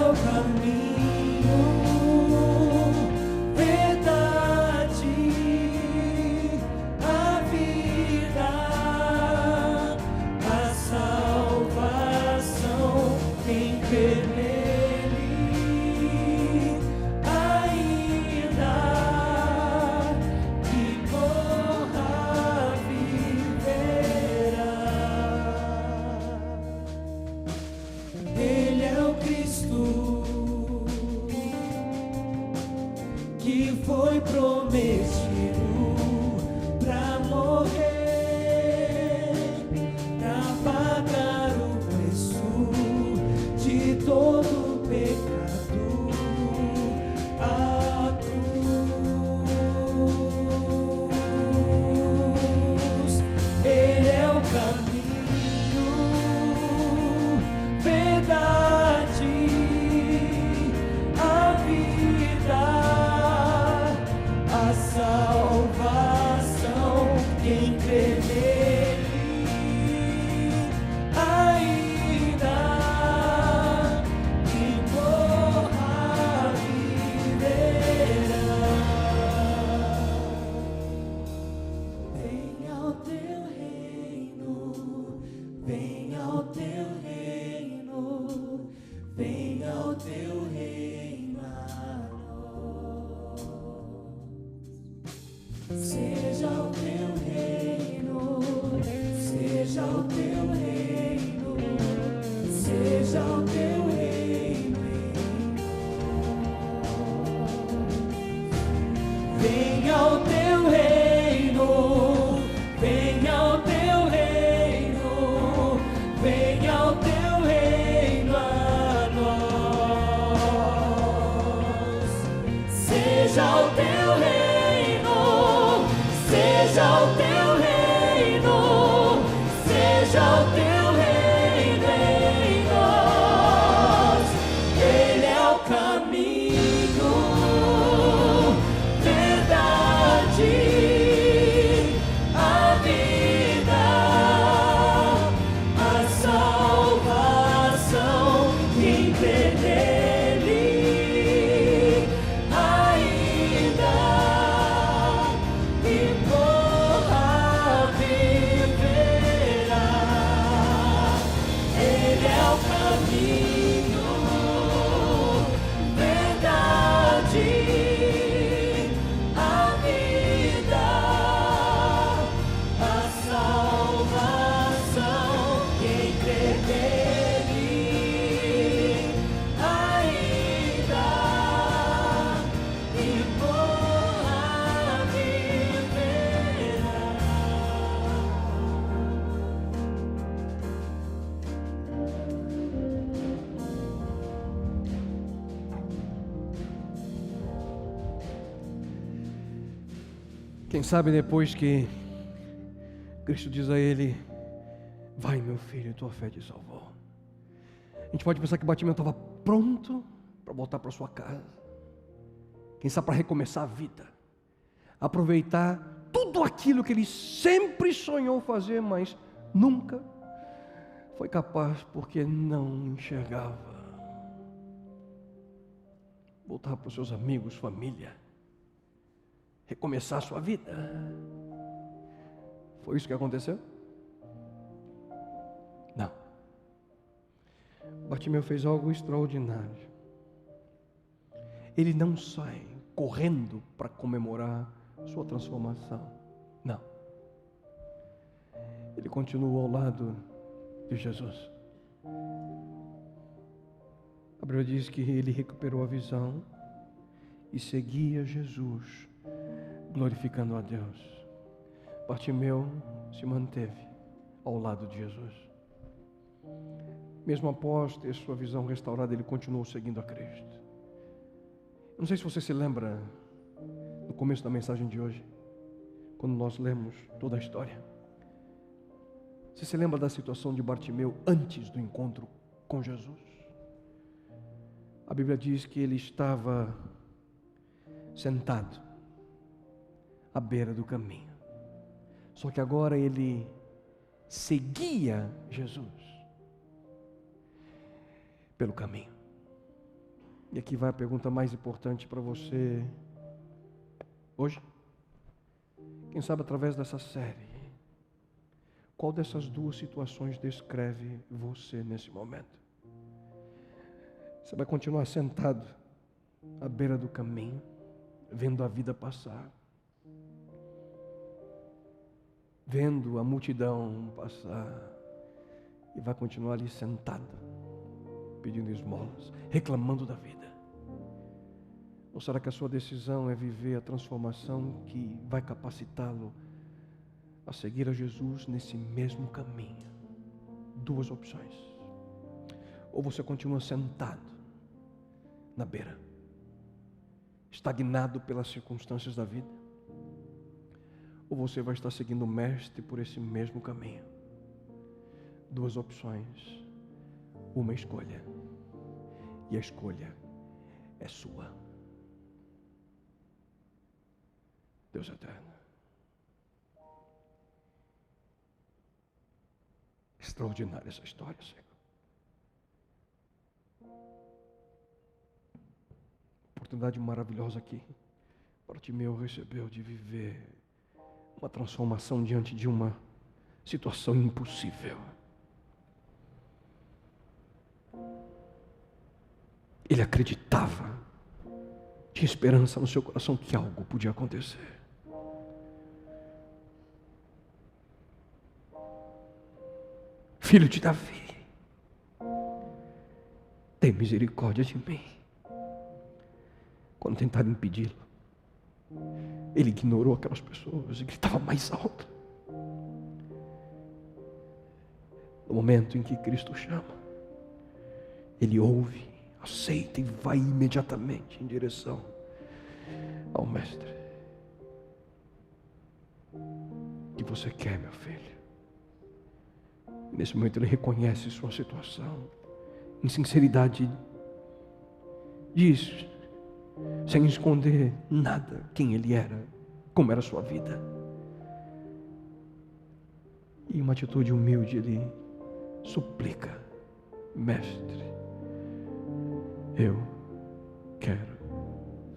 o caminho, verdade, a vida, a salvação. Quem crê nele, ainda que morra, viverá. Ele é o Cristo que foi prometido pra morrer, pra pagar o preço de todo pecado. A cruz, ele é o caminho, verdade, a vida, a salvação. Quem crê nele, ainda que morra, viverá. Venha ao teu reino, venha ao teu reino, venha ao teu reino a nós. Seja o teu reino, seja o teu reino, seja o teu reino em nós. Venha ao teu reino, venha ao teu reino, venha ao teu reino a nós. Seja o teu reino, seja o teu reino, seja o teu reino em nós. Ele é o caminho, verdade, a vida, a salvação. Quem crê nele, ainda que morra, viverá. Ele é o caminho, verdade, a vida, a salvação. Quem crê nele, ainda que morra, viverá. Quem sabe depois que Cristo diz a ele: vai, meu filho, tua fé te salvou. A gente pode pensar que Bartimeu estava pronto para voltar para sua casa. Quem sabe para recomeçar a vida, aproveitar tudo aquilo que ele sempre sonhou fazer, mas nunca foi capaz porque não enxergava. Voltar para os seus amigos, família, recomeçar a sua vida. Foi isso que aconteceu? Não. Bartimeu fez algo extraordinário. Ele não sai correndo para comemorar sua transformação. Não. Ele continua ao lado de Jesus. A Bíblia diz que ele recuperou a visão e seguia Jesus, glorificando a Deus. Bartimeu se manteve ao lado de Jesus. Mesmo após ter sua visão restaurada, ele continuou seguindo a Cristo. Eu não sei se você se lembra no começo da mensagem de hoje, quando nós lemos toda a história. Você se lembra da situação de Bartimeu antes do encontro com Jesus? A Bíblia diz que ele estava sentado à beira do caminho. Só que agora ele seguia Jesus pelo caminho. E aqui vai a pergunta mais importante para você hoje. Quem sabe através dessa série, qual dessas duas situações descreve você nesse momento? Você vai continuar sentado à beira do caminho, vendo a vida passar, vendo a multidão passar, e vai continuar ali sentado, pedindo esmolas, reclamando da vida? Ou será que a sua decisão é viver a transformação que vai capacitá-lo a seguir a Jesus nesse mesmo caminho? Duas opções. Ou você continua sentado na beira, estagnado pelas circunstâncias da vida, ou você vai estar seguindo o Mestre por esse mesmo caminho. Duas opções, uma escolha, e a escolha é sua. Deus eterno, extraordinária essa história, Senhor. Oportunidade maravilhosa aqui, Bartimeu recebeu de viver uma transformação diante de uma situação impossível. Ele acreditava, tinha esperança no seu coração que algo podia acontecer. Filho de Davi, tem misericórdia de mim. Quando tentaram impedi-lo, ele ignorou aquelas pessoas e gritava mais alto. No momento em que Cristo chama, ele ouve, aceita e vai imediatamente em direção ao Mestre. O que você quer, meu filho? Nesse momento ele reconhece sua situação, em sinceridade diz, sem esconder nada, quem ele era, como era a sua vida. E em uma atitude humilde ele suplica: Mestre, eu quero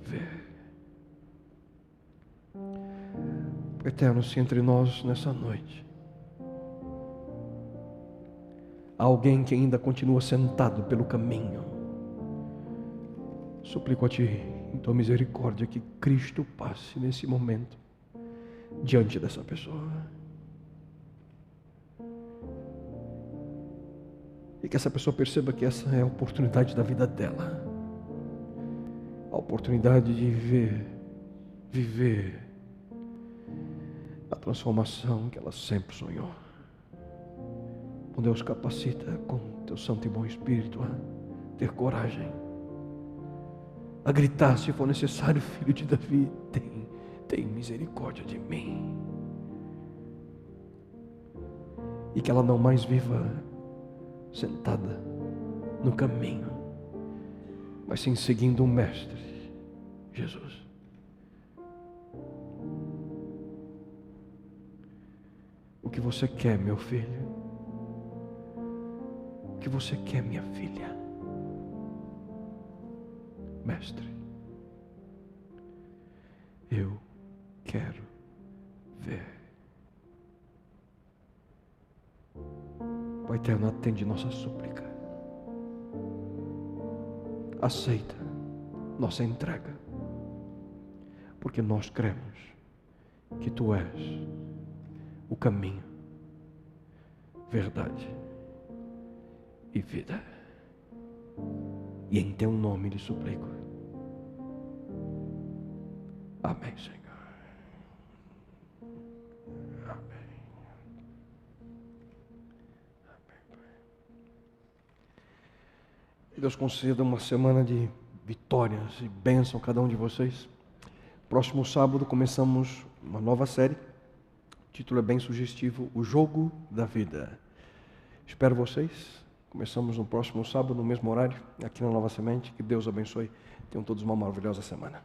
ver. Eterno, se entre nós nessa noite há alguém que ainda continua sentado pelo caminho, suplico a Ti, em Tua misericórdia, que Cristo passe nesse momento diante dessa pessoa, e que essa pessoa perceba que essa é a oportunidade da vida dela, a oportunidade de viver a transformação que ela sempre sonhou. Deus, capacita com Teu Santo e Bom Espírito a ter coragem, a gritar se for necessário: Filho de Davi, tem misericórdia de mim. E que ela não mais viva sentada no caminho, mas sim seguindo o Mestre Jesus. O que você quer, meu filho? O que você quer, minha filha? Mestre, eu quero ver. Pai eterno, atende nossa súplica, aceita nossa entrega, porque nós cremos que Tu és o caminho, verdade e vida. E em Teu nome lhe suplico. Amém, Senhor. Amém. Que Deus conceda uma semana de vitórias e bênção a cada um de vocês. Próximo sábado começamos uma nova série. O título é bem sugestivo: O Jogo da Vida. Espero vocês. Começamos no próximo sábado, no mesmo horário, aqui na Nova Semente. Que Deus abençoe. Tenham todos uma maravilhosa semana.